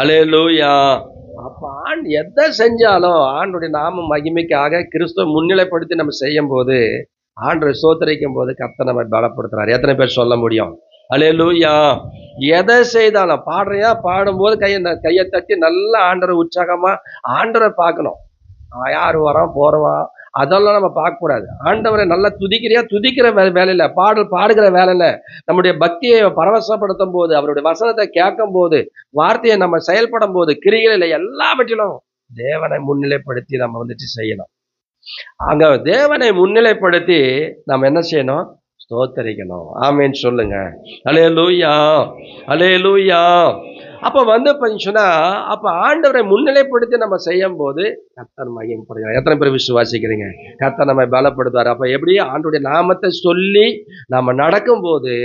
[SPEAKER 1] அல்லேலூயா. அப்ப எதை செஞ்சாலும் ஆண்டுடைய நாம மகிமைக்காக கிறிஸ்துவ முன்னிலைப்படுத்தி நம்ம செய்யும் போது, ஆண்டரை சோதரிக்கும் போது கர்த்தர் நம்ம பலப்படுத்துறாரு. எத்தனை பேர் சொல்ல முடியும்? அல்லேலூயா. எதை செய்தாலும், பாடுறியா, பாடும்போது கையை தட்டி நல்லா ஆண்டரை உற்சாகமா ஆண்டரை பார்க்கணும். யாரு வரான் போறவா அதெல்லாம் நம்ம பார்க்க கூடாது. ஆண்டவரை நல்லா துதிக்கிறியா, துதிக்கிற வேலையில, பாடுகிற வேலையில, நம்முடைய பக்தியை பரவசப்படுத்தும் போது, அவருடைய வசனத்தை கேட்கும் போது, வார்த்தையை நம்ம செயல்படும் போது, கிரிகளில் எல்லாவற்றிலும் தேவனை முன்னிலைப்படுத்தி நம்ம வந்துட்டு செய்யணும். அங்க தேவனை முன்னிலைப்படுத்தி நம்ம என்ன செய்யணும்? ஸ்தோத்தரிக்கணும். ஆமென் சொல்லுங்க. அல்லேலூயா. அல்லேலூயா. அப்ப வந்து சொன்னா, அப்ப ஆண்டவரை முன்னிலைப்படுத்தி நம்ம செய்யும் போது கர்த்தர் மகிமைப்படுகிறார். எத்தனை பேர் விசுவாசிக்கிறீங்க? கர்த்தர் நம்ம பலப்படுத்துவார். அப்ப எப்படி ஆண்டவருடைய நாமத்தை சொல்லி நம்ம நடக்கும் போது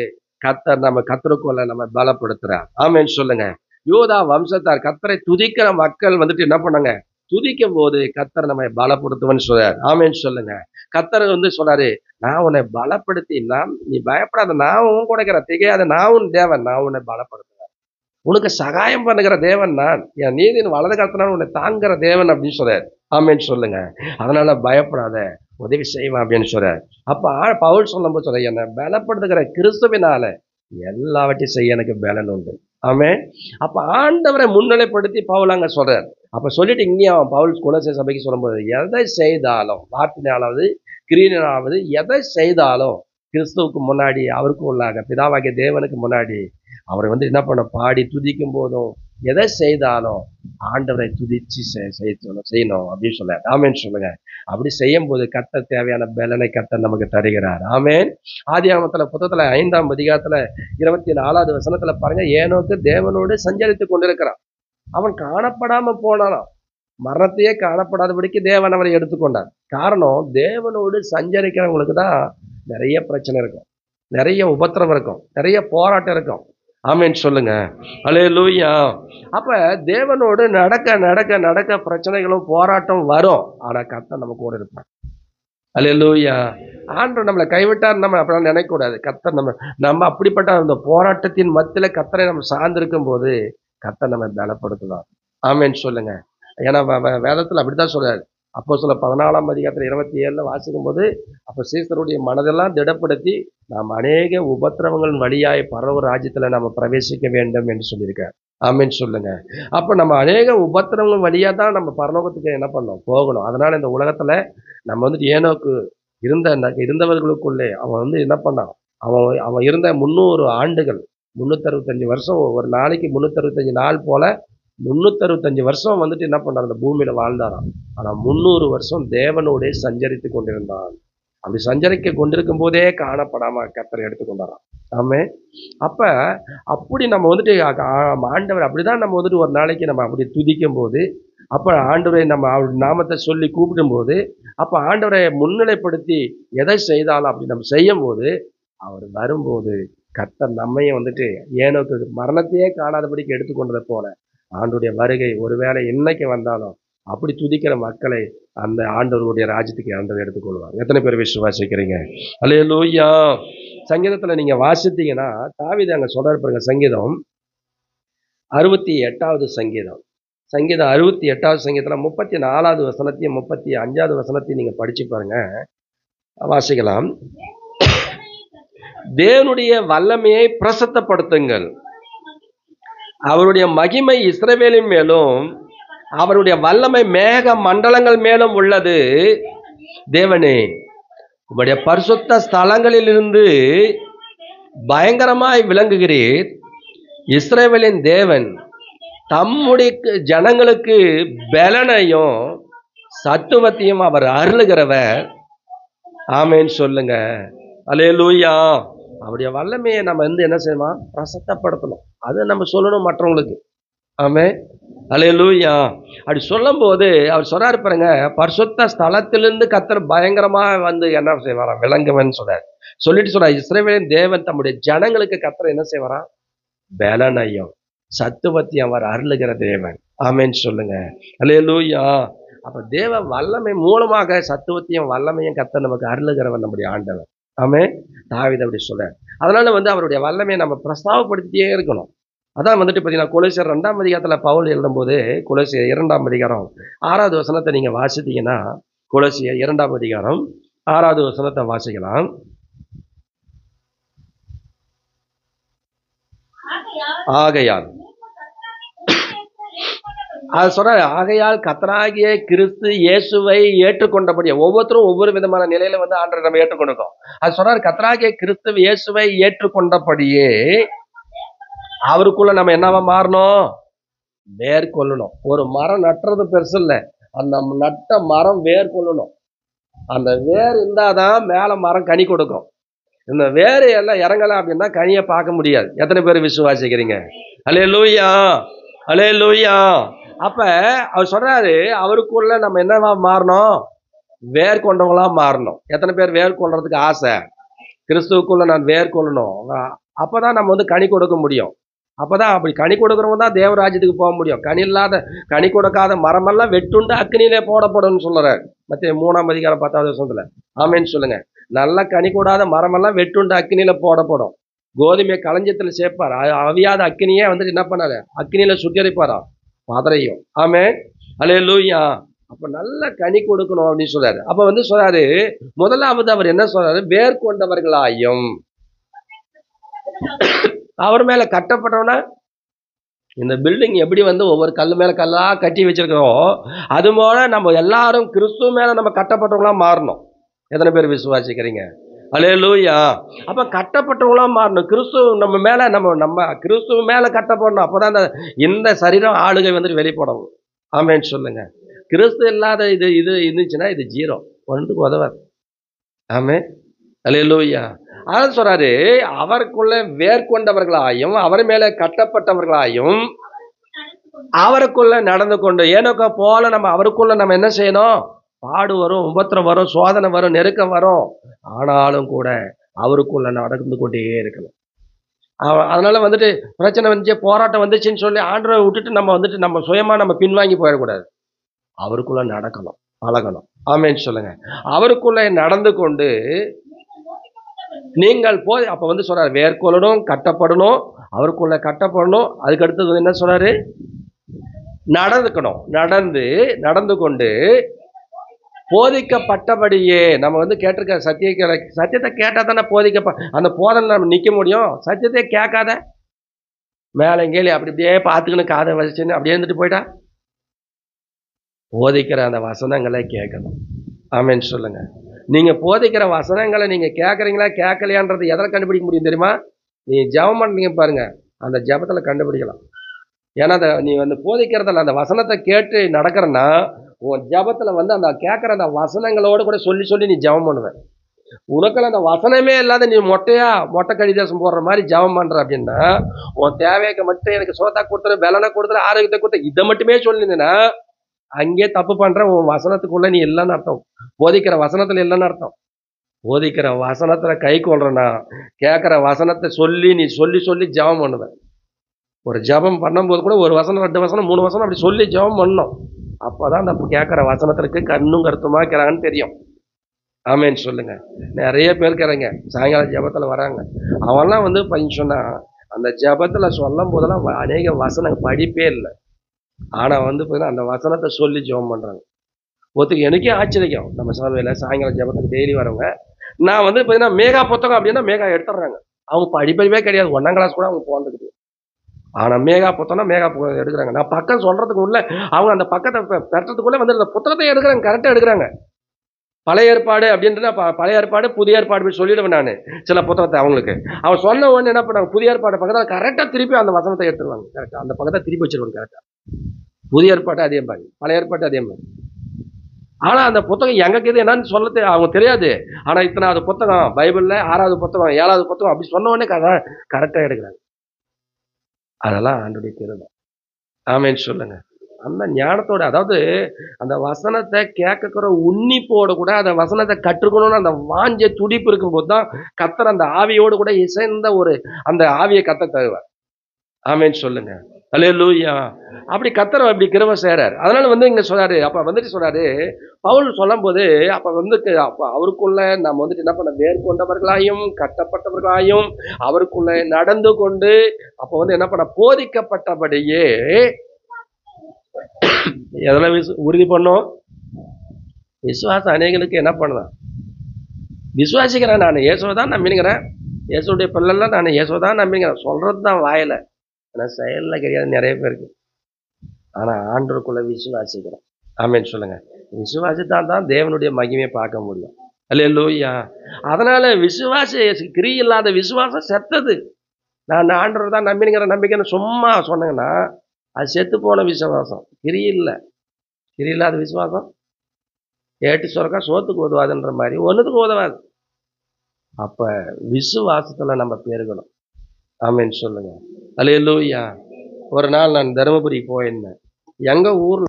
[SPEAKER 1] கர்த்தருக்குள்ள நம்ம பலப்படுத்துறார். ஆமென் சொல்லுங்க. யூதா வம்சத்தார் கர்த்தரை துதிக்கிற மக்கள் வந்துட்டு என்ன பண்ணாங்க? துதிக்கும் போது கர்த்தர் நம்ம பலப்படுத்துவன்னு சொல்றார். ஆமென் சொல்லுங்க. கர்த்தர் வந்து சொல்றாரு, நான் உன்னை பலப்படுத்தி, நீ பயப்படாத, நான் உன் கொடுக்கிற திகையாத, நான் உன் தேவன், நான் உன்னை பலப்படுத்துறேன், உனக்கு சகாயம் பண்ணுகிற தேவன் நான், என் நீதியின் வலது கர்த்தனால உன்னை தாங்குகிற தேவன் அப்படின்னு சொல்றாரு. ஆமென் சொல்லுங்க. அதனால பயப்படாத, உதவி செய்வேன் அப்படின்னு சொல்றாரு. அப்ப பவுல் சொல்லும்போது சொல்ற, என்னை பலப்படுத்துகிற கிறிஸ்துவினால எல்லாவற்றையும் செய்ய எனக்கு பலன் உண்டு. ஆமென். அப்ப ஆண்டவரை முன்னிலைப்படுத்தி பவுல் அங்க சொல்றாரு. அப்ப சொல்லிட்டு இங்கேயும் பவுல் கொலோசிய சபைக்கு சொல்லும்போது, எதை செய்தாலும், வார்த்தையினாலாவது கிரியினாலாவது எதை செய்தாலும் கிறிஸ்துவுக்கு முன்னாடி, அவருக்கு உள்ளாக பிதாவாகிய தேவனுக்கு முன்னாடி அவரை வந்து என்ன பண்ண, பாடி துதிக்கும் போதும் எதை செய்தாலும் ஆண்டவரை துதிச்சு செய்யணும் அப்படின்னு சொல்ல. ஆமென் சொல்லுங்க. அப்படி செய்யும் போது கர்த்தர் தேவையான பலனை கர்த்தர் நமக்கு தருகிறார். ஆமென். ஆதியாகமத்துல புத்தகத்துல 5ஆம் அதிகாரத்துல 24வது வசனத்துல பாருங்க, ஏனோக்கு தேவனோடு சஞ்சரித்துக் கொண்டிருக்கிறான். அவன் காணப்படாம போனானாம். மரணத்தையே காணப்படாதபடிக்கு தேவன் அவரை எடுத்துக்கொண்டார். காரணம், தேவனோடு சஞ்சரிக்கிறவங்களுக்கு தான் நிறைய பிரச்சனை இருக்கும், நிறைய உபத்திரம் இருக்கும், நிறைய போராட்டம் இருக்கும். ஆமென் சொல்லுங்க. அல்லேலூயா. அப்ப தேவனோடு நடக்க நடக்க நடக்க பிரச்சனைகளும் போராட்டம் வரும். ஆனா கர்த்தர் நம்ம கூட இருப்பார். அல்லேலூயா. ஆண்டவர் நம்மளை கைவிட்டார் நம்ம அப்படிலாம் நினைக்க கூடாது. கர்த்தர் நம்ம அப்படிப்பட்ட அந்த போராட்டத்தின் மத்தியில கர்த்தரை நம்ம சார்ந்திருக்கும் போது கர்த்தர் நம்ம பலப்படுத்துவார். ஆமென் சொல்லுங்க. ஏன்னா வேதத்துல அப்படித்தான் சொல்றாரு. அப்போஸ்தலர் 14ஆம் அதிகாரத்துல 27ல வாசிக்கும் போது, அப்ப சீசருடைய மனதெல்லாம் திடப்படுத்தி நாம் அநேக உபத்திரவங்களின் வழியாய் பரலோக ராஜ்யத்துல நாம பிரவேசிக்க வேண்டும் என்று சொல்லியிருக்கார். ஆமென் சொல்லுங்க. அப்ப நம்ம அநேக உபத்திரவங்கள் வழியா தான் நம்ம பரலோகத்துக்கு என்ன பண்ணோம்? போகணும். அதனால இந்த உலகத்துல நம்ம வந்துட்டு ஏனோக்கு இருந்தவர்களுக்குள்ளே அவன் வந்து என்ன பண்ணான்? அவன் அவன் இருந்த 300 ஆண்டுகள் 365 வருஷம் ஒரு நாளைக்கு 365 நாள் போல 365 வருஷம் வந்துட்டு என்ன பண்ணார்? அந்த பூமியில வாழ்ந்தாராம். ஆனா 300 வருஷம் தேவனோடே சஞ்சரித்துக் கொண்டிருந்தான். அப்படி சஞ்சரிக்க கொண்டிருக்கும் போதே காணப்படாம கர்த்தர் எடுத்துக்கொண்டாராம். ஆமென். அப்ப அப்படி நம்ம வந்துட்டு ஆண்டவர் அப்படிதான் நம்ம வந்துட்டு ஒரு நாளைக்கு நம்ம அப்படி துதிக்கும்போது, அப்ப ஆண்டவரை நம்ம அவருடைய நாமத்தை சொல்லி கூப்பிடும்போது, அப்ப ஆண்டவரை முன்னிலைப்படுத்தி எதை செய்தாலும் அப்படி நம்ம செய்யும்போது, அவர் வரும்போது கர்த்தர் நம்மையும் வந்துட்டு ஏனோக்கு மரணத்தையே காணாதபடிக்கு எடுத்துக்கொண்டதை போல, ஆண்டவருடைய வருகை ஒருவேளை என்னைக்கு வந்தாலும் அப்படி துதிக்கிற மக்களை அந்த ஆண்டவருடைய ராஜ்யத்துக்கு ஆண்டவர் எடுத்துக்கொள்வார். எத்தனை பேர் விசுவாசிக்கிறீங்க? அல்லேலூயா. சங்கீதத்துல நீங்க வாசித்தீங்கன்னா தாவீது அங்க சொல்றாரு பாருங்க. சங்கீதம் 68வது சங்கீதம். சங்கீதம் 68வது சங்கீதத்துல 34வது வசனத்தையும் 35வது வசனத்தையும் நீங்க படிச்சு பாருங்க. வாசிக்கலாம். தேவனுடைய வல்லமையை பிரசித்தப்படுத்துங்கள். அவருடைய மகிமை இஸ்ரவேலின் மேலும் அவருடைய வல்லமை மேக மண்டலங்கள் மேலும் உள்ளது. தேவனே, உம்முடைய பரிசுத்த ஸ்தலங்களிலிருந்து பயங்கரமாய் விளங்குகிறீர். இஸ்ரவேலின் தேவன் தம்முடைய ஜனங்களுக்கு பலனையும் சத்துவத்தையும் அவர் அருளுகிறவர். ஆமென் சொல்லுங்க. அல்லேலூயா. அவருடைய வல்லமையை நம்ம வந்து என்ன செய்யணும்? பிரசித்தப்படுத்தணும். அதை நம்ம சொல்லணும் மற்றவங்களுக்கு. ஆமென். அல்லேலூயா. அப்படி சொல்லும் போது அவர் சொல்றாரு பாருங்க, பரிசுத்த ஸ்தலத்திலிருந்து கர்த்தர் பயங்கரமா வந்து என்ன செய்வாராம்? விளங்குவன் சொல்றாரு. சொல்லிட்டு சொல்றாரு, இஸ்ரவேலின் தேவன் தம்முடைய ஜனங்களுக்கு கர்த்தர் என்ன செய்வாராம்? பலனையும் சத்துவத்தையும் அவர் அருளுகிற தேவன். ஆமென் சொல்லுங்க. அல்லேலூயா. அப்ப தேவ வல்லமை மூலமாக சத்துவத்தையும் வல்லமையும் கர்த்தர் நமக்கு அருளுகிறவன் நம்முடைய ஆண்டவர். ஆமென். தாவீது அப்படி சொல்றார். அதனால வந்து அவருடைய வல்லமையை நம்ம பிரஸ்தாபப்படுத்திட்டே இருக்கணும். அதான் வந்துட்டு பார்த்தீங்கன்னா கொலோசியர் 2ஆம் அதிகாரத்துல பவுல் எழுதும்போது, கொலோசியர் 2ஆம் அதிகாரம் 6வது வசனத்தை நீங்க வாசித்தீங்கன்னா, கொலோசியர் 2ஆம் அதிகாரம் 6வது வசனத்தை வாசிக்கலாம். ஆகையால் அது சொல்ற, ஆகையால் கர்த்தராகிய கிறிஸ்து இயேசுவை ஏற்றுக்கொண்டபடி ஒவ்வொருத்தரும் ஒவ்வொரு விதமான நிலையில வந்து ஆண்டவரை நம்ம ஏற்றுக்கொண்டிருக்கோம். அது சொல்றாரு, கர்த்தராகிய கிறிஸ்து இயேசுவை ஏற்றுக்கொண்டபடியே அவருக்குள்ள நம்ம என்னவா மாறணும்? வேர் கொள்ளணும். ஒரு மரம் நட்டுறது பெருசு இல்ல, அந்த நட்ட மரம் வேர் கொள்ளணும். அந்த வேர் இருந்தாதான் மேல மரம் கனி கொடுக்கும். இந்த வேறு எல்லாம் இறங்கல அப்படின்னா கனியை பார்க்க முடியாது. எத்தனை பேர் விசுவாசிக்கிறீங்க? அல்லேலூயா. அல்லேலூயா. அப்ப அவர் சொல்றாரு, அவருக்குள்ள நம்ம என்னவா மாறணும்? வேர் கொண்டவங்களா மாறணும். எத்தனை பேர் வேர் கொள்றதுக்கு ஆசை? கிறிஸ்துவுக்குள்ள நான் வேர் கொள்ளணும். அப்பதான் நம்ம வந்து கனி கொடுக்க முடியும். அப்பதான் அப்படி கனி கொடுக்குறவங்க தான் தேவராஜ்யத்துக்கு போக முடியும். கனி கொடுக்காத மரமெல்லாம் வெட்டுண்டு அக்னியிலே போடப்படும்னு சொல்றாரு மத்தேயு 3ஆம் அதிகாரம் 10வது வசனத்துல. ஆமென் சொல்லுங்க. நல்ல கனி கூடாத மரமெல்லாம் வெட்டுண்டு அக்னியில போடப்படும். கோதுமையை களஞ்சியத்துல சேர்ப்பார். அவியாத அக்னியே வந்துட்டு என்ன பண்ணாரு? அக்னியில சுட்டரிப்பாராம் பதரையும். ஆமென். அல்லேலூயா. அப்ப நல்ல கனி கொடுக்கணும் அப்படின்னு சொல்றாரு. அப்ப வந்து சொல்றாரு, முதலாவது அவர் என்ன சொல்றாரு? வேர் கொண்டவர்களாயும். அவர் மேல கட்டப்பட்டவனா, இந்த பில்டிங் எப்படி வந்து ஒவ்வொரு கல்லு மேல கல்லா கட்டி வச்சிருக்கிறோம், அது போல நம்ம எல்லாரும் கிறிஸ்துவ மேல நம்ம கட்டப்பட்டவங்களா மாறணும். எத்தனை பேர் விசுவாசிக்கிறீங்க? அல்லேலூயா. அப்ப கட்டப்பட்டவங்களா மாறணும். கிறிஸ்துவ நம்ம மேல நம்ம கிறிஸ்துவ மேல கட்டப்படணும். அப்பதான் இந்த சரீரம் ஆளுகை வந்துட்டு வெளிப்படும். ஆமென் சொல்லுங்க. கிறிஸ்து இல்லாத இது இது இருந்துச்சுன்னா இது ஜீரோ, ஒன்றுக்கு உதவாது. ஆமென். அல்லேலூயா. அதான் சொல்றாரு, அவருக்குள்ள வேர் கொண்டவர்களாயும் அவர் மேல கட்டப்பட்டவர்களாயும் அவருக்குள்ள நடந்து கொண்டு, ஏனோக்கா போல நம்ம அவருக்குள்ள நம்ம என்ன செய்யணும்? பாடு வரும், உபத்திரம் வரும், சோதனை வரும், நெருக்கம் வரும். ஆனாலும் கூட அவருக்குள்ள நடந்து கொண்டே இருக்கணும். அதனால வந்துட்டு பிரச்சனை வந்துச்சு, போராட்டம் வந்துச்சுன்னு சொல்லி ஆண்டவரை விட்டுட்டு நம்ம வந்துட்டு நம்ம சுயமா நம்ம பின்வாங்கி போயிடக்கூடாது. அவருக்குள்ள நடக்கணும், பழகணும். ஆமென் சொல்லுங்க. அவருக்குள்ள நடந்து கொண்டு நீங்கள் போய் அப்ப வந்து சொல்றாரு, வேர்கொள்ளணும், கட்டப்படணும், அவருக்குள்ள கட்டப்படணும். அதுக்கு அடுத்தது என்ன சொல்றாரு? நடந்துக்கணும். நடந்து கொண்டு போதிக்கப்பட்டபடியே நம்ம வந்து கேட்டிருக்க சத்தியத்தை கேட்டா தானே அந்த போதனை நம்ம நிக்க முடியும். சத்தியத்தை கேட்காத மேலே கீழே அப்படி இப்படியே பார்த்துக்கணும், காதை வச்சுன்னு அப்படியே இருந்துட்டு போயிட்டா போதிக்கிற அந்த வசனங்களை கேட்கணும். ஆமென் சொல்லுங்க. நீங்க போதிக்கிற வசனங்களை நீங்க கேட்கறீங்களா கேட்கலையான்றது எதில் கண்டுபிடிக்க முடியும் தெரியுமா? நீ ஜெபம் பண்ணீங்க பாருங்க, அந்த ஜெபத்துல கண்டுபிடிக்கலாம். ஏன்னா நீ போதிக்கிறதில்ல, அந்த வசனத்தை கேட்டு நடக்கிறன்னா உன் ஜெபத்துல அந்த கேட்கிற அந்த வசனங்களோடு கூட சொல்லி சொல்லி நீ ஜெபம் பண்ணுவ. உனக்குள்ள அந்த வசனமே இல்லாத நீ மொட்டை கடிதம் போடுற மாதிரி ஜெபம் பண்ற அப்படின்னா, உன் தேவைக்கு மட்டும் எனக்கு சோத்தா கொடுத்துரு, பலனை கொடுத்துரு, ஆரோக்கியத்தை கொடுத்துரு, இதை மட்டுமே சொல்லியிருந்தேன்னா அங்கே தப்பு பண்ற. உன் வசனத்துக்குள்ள நீ இல்லைன்னு அர்த்தம். போதிக்கிற வசனத்துல இல்லைன்னு அர்த்தம். போதிக்கிற வசனத்துல கை கொள்றனா, கேட்கிற வசனத்தை சொல்லி நீ சொல்லி சொல்லி ஜெபம் பண்ணுவ. ஒரு ஜெபம் பண்ணும்போது கூட ஒரு வசனம் 2 வசனம் 3 வசனம் அப்படி சொல்லி ஜெபம் பண்ணணும். அப்பதான் அந்த கேட்கிற வசனத்திற்கு கண்ணும் கருத்துமா இருக்கிறாங்கன்னு தெரியும். ஆமேன்னு சொல்லுங்க. நிறைய பேர் இருக்கிறாங்க சாயங்கால ஜெபத்துல வராங்க, அவன்லாம் சொன்னா அந்த ஜெபத்துல சொல்லும் போதெல்லாம் அநேக வசனம் படிப்பே இல்லை. ஆனா அந்த வசனத்தை சொல்லி ஜெபம் பண்றாங்க. ஒருத்தருக்கு எனக்கே ஆச்சரியம். நம்ம சபையில சாயங்காலம் ஜெபத்துக்கு டெய்லி வரவங்க, நான் மேகா புத்தகம் அப்படின்னா மேகா எடுத்துடுறாங்க. அவங்க படிப்பறிவே கிடையாது, 1ஆம் கிளாஸ் கூட அவங்க போனதுக்கு. ஆனா மேகா புத்தகம்னா மேகா புத்தகம் எடுக்கிறாங்க. நான் பக்கம் சொல்றதுக்கு உள்ள அவங்க அந்த பக்கத்தை பெறதுக்குள்ள அந்த புத்தகத்தை எடுக்கிறாங்க, கரெக்டா எடுக்கிறாங்க. பழைய ஏற்பாடு அப்படின்றது பழைய ஏற்பாடு புதிய ஏற்பாடு சொல்லிடுவேன் நான் சில புத்தகத்தை அவங்களுக்கு. அவன் சொன்ன உடனே என்ன பண்ணாங்க, புதிய ஏற்பாடு பக்கத்தில் கரெக்டா திருப்பி அந்த வசனத்தை எடுத்துருவாங்க. கரெக்டா அந்த பக்கத்தை திருப்பி வச்சிருவாங்க கரெக்டா. புதிய ஏற்பாடு அதே மாதிரி, பழைய ஏற்பாடு அதே மாதிரி. ஆனா அந்த புத்தகம் எங்களுக்கு என்னன்னு சொல்ல அவங்க தெரியாது. ஆனா இத்தனாவது புத்தகம் பைபிள்ல 6வது புத்தகம் 7வது புத்தகம் அப்படி சொன்ன உடனே கரெக்டா எடுக்கிறாங்க. அதெல்லாம் ஆண்டவருடைய கிருபை. ஆமென் சொல்லுங்க. அந்த ஞானத்தோட, அதாவது அந்த வசனத்தை கேட்கிற உன்னிப்போட கூட அந்த வசனத்தை கற்றுக்கணும்னு அந்த வாஞ்ச துடிப்பு இருக்கும்போது தான் கர்த்தர் அந்த ஆவியோடு கூட இசைந்த அந்த ஆவியை கர்த்தர் தருவார். ஆமென் சொல்லுங்க. அல்லேலூயா. அப்படி கர்த்தர் அப்படி கிருபை செய்றார். அதனால இங்க சொல்றாரு, அப்ப சொல்றாரு பவுல் சொல்லும் போது, அப்ப அவருக்குள்ள நம்ம என்ன பண்ண, மேற்கொண்டவர்களாயும் கட்டப்பட்டவர்களாயும் அவருக்குள்ள நடந்து கொண்டு அப்ப என்ன பண்ண, போதிக்கப்பட்டபடியே எதெல்லாம் உறுதி பண்ணும். விசுவாசம் அநேகளுக்கு என்ன பண்ணுதான், விசுவாசிக்கிறேன், நான் இயேசுவை தான் நம்பினுங்கிறேன், இயேசுடைய பிள்ளைலாம் நான் இயேசுவை தான் நம்பினுங்கிறேன், சொல்றது தான் வாயில, ஆனா செயல்ல கிடையாது நிறைய பேருக்கு. ஆனா ஆண்டவருக்குள்ள விசுவாசிக்கிறோம். ஆமென் சொல்லுங்க. விசுவாசித்தான் தேவனுடைய மகிமையை பார்க்க முடியும். அல்லேலூயா. அதனால கிரியை இல்லாத விசுவாசம் செத்தது. நான் ஆண்டவர் தான் நம்பினுங்கிற நம்பிக்கைன்னு சும்மா சொன்னேங்கன்னா அது செத்து போன விசுவாசம். கிரி இல்லாத விசுவாசம் ஏட்டு சொரக்கா சோத்துக்கு உதவாதுன்ற மாதிரி ஒன்றுத்துக்கு உதவாது. அப்ப விசுவாசத்துல நம்ம பெருகணும். ஆமென் சொல்லுங்க. அல்லேலூயா. ஒரு நாள் நான் தருமபுரி போயிருந்தேன். எங்க ஊர்ல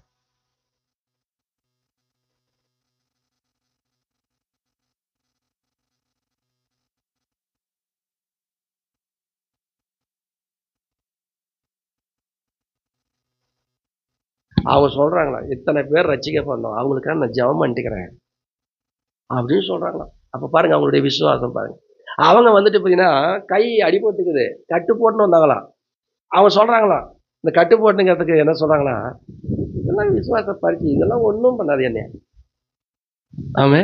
[SPEAKER 1] அவங்க சொல்றாங்களா, இத்தனை பேர் ரட்சிக்கப்படணும், அவங்களுக்காக நான் ஜெபம் பண்ணிட்டுக்கிறேன் அப்படின்னு சொல்றாங்களாம். அப்ப பாருங்க அவங்களுடைய விசுவாசம் பாருங்க. அவங்க பார்த்தீங்கன்னா கை அடிபட்டுக்குது, கட்டு போட்டுன்னு வந்தாங்களாம். அவங்க சொல்றாங்களாம், இந்த கட்டு போட்டுங்கிறதுக்கு என்ன சொல்றாங்களா, இதெல்லாம் விசுவாச பரிச்சு, இதெல்லாம் ஒன்றும் பண்ணாது என்ன. ஆமே.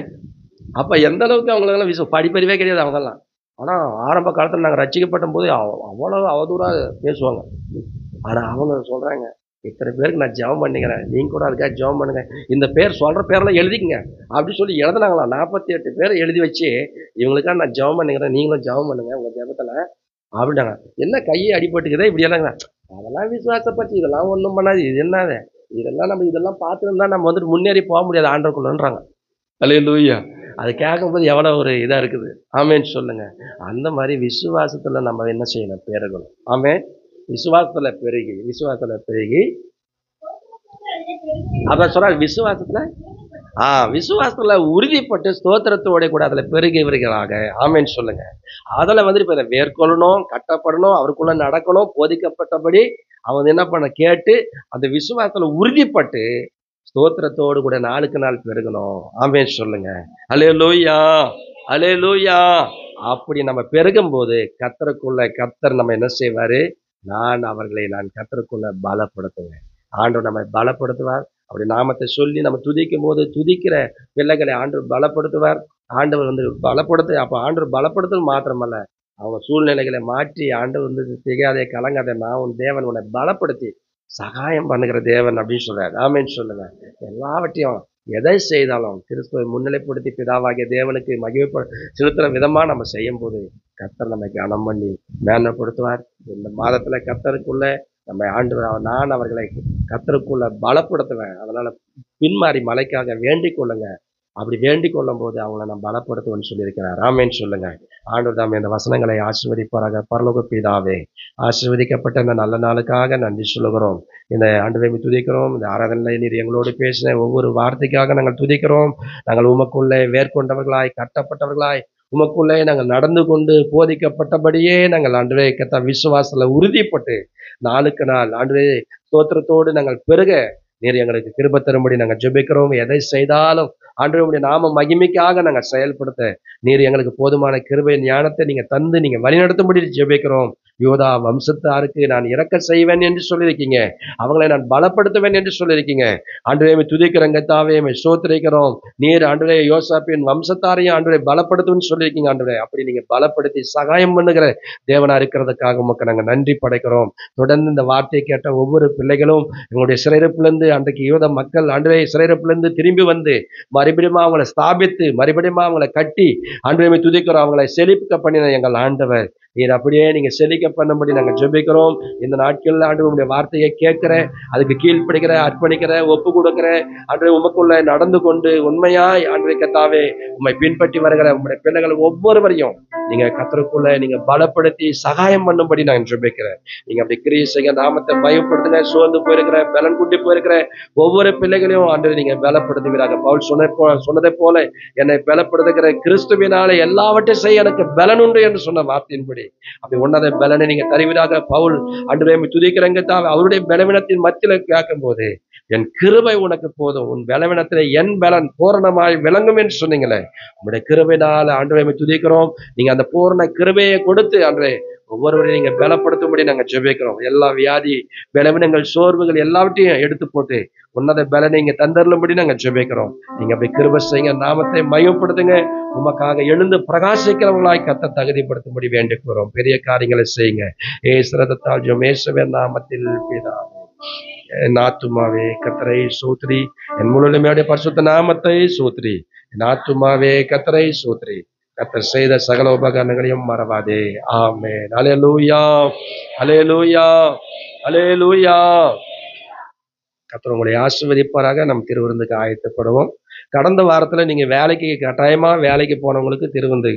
[SPEAKER 1] அப்ப எந்த அளவுக்கு அவங்களுக்கெல்லாம் படிப்பறிவே கிடையாது அவங்கெல்லாம். ஆனா ஆரம்ப காலத்துல நாங்க ரட்சிக்கப்பட்ட போது அவ்வளவு அவதூறா பேசுவாங்க. ஆனா அவங்க சொல்றாங்க, இத்தனை பேருக்கு நான் ஜெபம் பண்ணிக்கிறேன், நீங்க கூட அதுக்காக ஜெபம் பண்ணுங்க, இந்த பேர் சொல்ற பேரெல்லாம் எழுதிக்கங்க அப்படின்னு சொல்லி எழுதுனாங்களாம். 48 பேர் எழுதி வச்சு, இவங்களுக்காக நான் ஜெபம் பண்ணிக்கிறேன், நீங்களும் ஜெபம் பண்ணுங்க உங்க ஜெபத்துல அப்படின்னாங்க. என்ன கையை அடிபட்டுக்குதே இப்படி எல்லாம், அதெல்லாம் விசுவாசப்பட்டு இதெல்லாம் ஒன்றும் பண்ணாது, இது என்னது, இதெல்லாம் நம்ம இதெல்லாம் பார்த்துருந்தா நம்ம முன்னேறி போக முடியாது ஆண்டவருக்குள்ளன்றாங்க. அல்லேலூயா. அது கேட்கும்போது எவ்வளவு ஒரு இதா இருக்குது. ஆமேன்னு சொல்லுங்க. அந்த மாதிரி விசுவாசத்துல நம்ம என்ன செய்யணும், பெருகணும். ஆமென். விசுவாசத்துல பெருகி அதான் சொல்ற விசுவாசத்துல உறுதிப்பட்டு ஸ்தோத்திரத்தோட கூட அதுல பெருகியவர்களாக. ஆமென்னு சொல்லுங்க. அதுல இப்ப மேற்கொள்ளணும், கட்டப்படணும், அவருக்குள்ள நடக்கணும், போதிக்கப்பட்டபடி அவன் என்ன பண்ண கேட்டு அந்த விசுவாசத்துல உறுதிப்பட்டு ஸ்தோத்திரத்தோடு கூட நாளுக்கு நாள் பெருகணும். ஆமென் சொல்லுங்க. அல்லேலூயா. அல்லேலூயா. அப்படி நம்ம பெருகும் போது கர்த்தர் நம்ம என்ன செய்வாரு, அவர்களை கர்த்தருக்குள்ள பலப்படுத்துவேன். ஆண்டவர் நம்மை பலப்படுத்துவார். அப்படி நாமத்தை சொல்லி நம்ம துதிக்கும் போது துதிக்கிற பிள்ளைகளை ஆண்டவர் பலப்படுத்துவார். ஆண்டவர் பலப்படுத்து. அப்ப ஆண்டவர் பலப்படுத்துவது மாத்திரமல்ல, அவங்க சூழ்நிலைகளை மாற்றி ஆண்டவர் வந்து திகையாதே கலங்காதே, நான் உன் தேவன், உன்னை பலப்படுத்தி சகாயம் பண்ணுகிற தேவன் அப்படின்னு சொல்றாரு. ஆமென்னு சொல்லுங்க. எல்லாவற்றையும் எதை செய்தாலும் கிறிஸ்துவை முன்னிலைப்படுத்தி பிதாவாகிய தேவனுக்கு மகிமை செலுத்துற விதமா நம்ம செய்யும் போது கர்த்தர் நம்மை கனம் பண்ணி மேன்மைப்படுத்துவார். இந்த மாதத்துல கர்த்தருக்குள்ள நம்ம நான் அவர்களை கர்த்தருக்குள்ள பலப்படுத்துவேன். அதனால பின்மாறி மலைக்காக வேண்டிக் கொள்ளுங்க. அப்படி வேண்டிக் கொள்ளும் போது அவங்கள நான் பலப்படுத்துவேன்னு சொல்லியிருக்கிறார். ஆமென்னு சொல்லுங்க. ஆண்டவர் தாமே இந்த வசனங்களை ஆசீர்வதிப்பாராக. பரலோக பிதாவே, ஆசீர்வதிக்கப்பட்ட இந்த நல்ல நாளுக்காக நன்றி சொல்லுகிறோம். இந்த ஆண்டவரை துதிக்கிறோம். இந்த ஆராதனை நீர் எங்களோடு பேசின ஒவ்வொரு வார்த்தைக்காக நாங்கள் துதிக்கிறோம். நாங்கள் உமக்குள்ளே வேர்கொண்டவர்களாய், கட்டப்பட்டவர்களாய், உமக்குள்ளே நாங்கள் நடந்து கொண்டு போதிக்கப்பட்டபடியே நாங்கள் ஆண்டவரே கர்த்தா விசுவாசத்துல உறுதிப்பட்டு நாளுக்கு நாள் ஆண்டவரே ஸ்தோத்திரத்தோடு நாங்கள் பெருக நீர் எங்களுக்கு கிருபை தரும்படி நாங்கள் ஜெபிக்கிறோம். எதை செய்தாலும் ஆண்டவருடைய நாம மகிமைக்காக நாங்கள் செயல்படுத்த நீர் எங்களுக்கு போதுமான கிருபை ஞானத்தை நீங்க தந்து நீங்க வழிநடத்தும்படி ஜெபிக்கிறோம். யோதா வம்சத்தாருக்கு நான் இரக்க செய்வேன் என்று சொல்லியிருக்கீங்க. அவங்களை நான் பலப்படுத்துவேன் என்று சொல்லியிருக்கீங்க. ஆண்டவரே துதிக்கிறோம் கர்த்தாவே, ஸ்தோத்திரிக்கிறோம். நீர் ஆண்டவரே யோசாப்பின் வம்சத்தாரையும் ஆண்டவரே பலப்படுத்தும்னு சொல்லியிருக்கீங்க. ஆண்டவரே அப்படி நீங்க பலப்படுத்தி சகாயம் பண்ணுகிற தேவனா இருக்கிறதுக்காக உமக்கு நாங்கள் நன்றி படைக்கிறோம். தொடர்ந்து இந்த வார்த்தையை கேட்ட ஒவ்வொரு பிள்ளைகளும் எங்களுடைய சிறையிருப்பிலிருந்து அன்றைக்கு யூத மக்கள் ஆண்டவரே சிறையிருப்பிலிருந்து திரும்பி வந்து மறுபடியும் அவங்களை ஸ்தாபித்து மறுபடியும் அவங்களை கட்டி ஆண்டவரை துதிக்கிறோம். அவங்களை செழிக்க பண்ணின எங்கள் ஆண்டவர் நீர் அப்படியே நீங்க செழிக்க பண்ணும்படி நாங்கள் ஜெபிக்கிறோம். இந்த நாட்களில் ஆண்டவருடைய வார்த்தையை கேட்கிற, அதுக்கு கீழ்ப்படுகிற, அர்ப்பணிக்கிற, ஒப்பு கொடுக்கிற ஆண்டவரே உமக்குள்ள நடந்து கொண்டு உண்மையாய் ஆண்டவரே கர்த்தாவே உம்மை பின்பற்றி வருகிற உங்களுடைய பிள்ளைகள் ஒவ்வொருவரையும் நீங்க கர்த்தருக்குள்ள நீங்க பலப்படுத்தி சகாயம் பண்ணும்படி நான் ஜெபிக்கிறேன். நீங்க அப்படி கிரியை செய்ய நாமத்தை பயப்படுத்துங்க. சோர்ந்து போயிருக்கிற, பலன் கூட்டி போயிருக்கிற ஒவ்வொரு பிள்ளைகளையும் ஆண்டவரே நீங்க பலப்படுத்துவீராக. பவுல் சொன்னதை போல என்னை பலப்படுத்துகிற கிறிஸ்துவினாலே எல்லாவற்றையும் செய்ய எனக்கு பலன் உண்டு என்று சொன்ன வார்த்தையின்படி அப்படி உன்னத பலனை நீங்க தருவீராக. பவுல் ஆண்டவரே துதிக்கிறங்க தான் அவருடைய பலவீனத்தின் மத்தியில கேட்கும் போது என் கிருபை உனக்கு போதும், உன் பலவீனத்திலே என் பலன் பூரணமாய் விளங்கும் என்று சொன்னீங்களே. உங்களுடைய கிருபையினால ஆண்டவரை துதிக்கிறோம். நீங்க அந்த பூரண கிருபையை கொடுத்து ஆண்டவரே ஒவ்வொருவரையும் நீங்க பலப்படுத்தும்படி நாங்க ஜெபிக்கிறோம். எல்லா வியாதி பலவீனங்கள் சோர்வுகள் எல்லாவற்றையும் எடுத்து போட்டு உன்னத பலனை நீங்க தந்தருளும்படி நாங்க ஜெபிக்கிறோம். நீங்க அப்படி கிருபை செய்யுங்க, நாமத்தை மையப்படுத்துங்க. உமக்காக எழுந்து பிரகாசிக்கிறவங்களாய் கர்த்தர் தகுதிப்படுத்தும்படி வேண்டிக்கிறோம். பெரிய காரியங்களை செய்யுங்க. சிரதத்தால் ஜெபமேசுவே நாமத்தில் பிதாவே. என் ஆத்துமாவே கர்த்தரை ஸ்தோத்திரி, என் முழுமையுடைய பரிசுத்த நாமத்தை ஸ்தோத்திரி. என் ஆத்துமாவே கர்த்தரை ஸ்தோத்திரி, கர்த்தர் செய்த சகல உபகரணங்களையும் மறவாதே. ஆமென். அல்லேலூயா, அல்லேலூயா, அல்லேலூயா. கர்த்தர் உங்களை ஆசீர்வதிப்பாராக. நம் திருவிருந்துக்கு ஆயத்தப்படுவோம். கடந்த வாரத்துல நீங்க வேலைக்கு கட்டாயமா வேலைக்கு போனவங்களுக்கு திருவிருந்து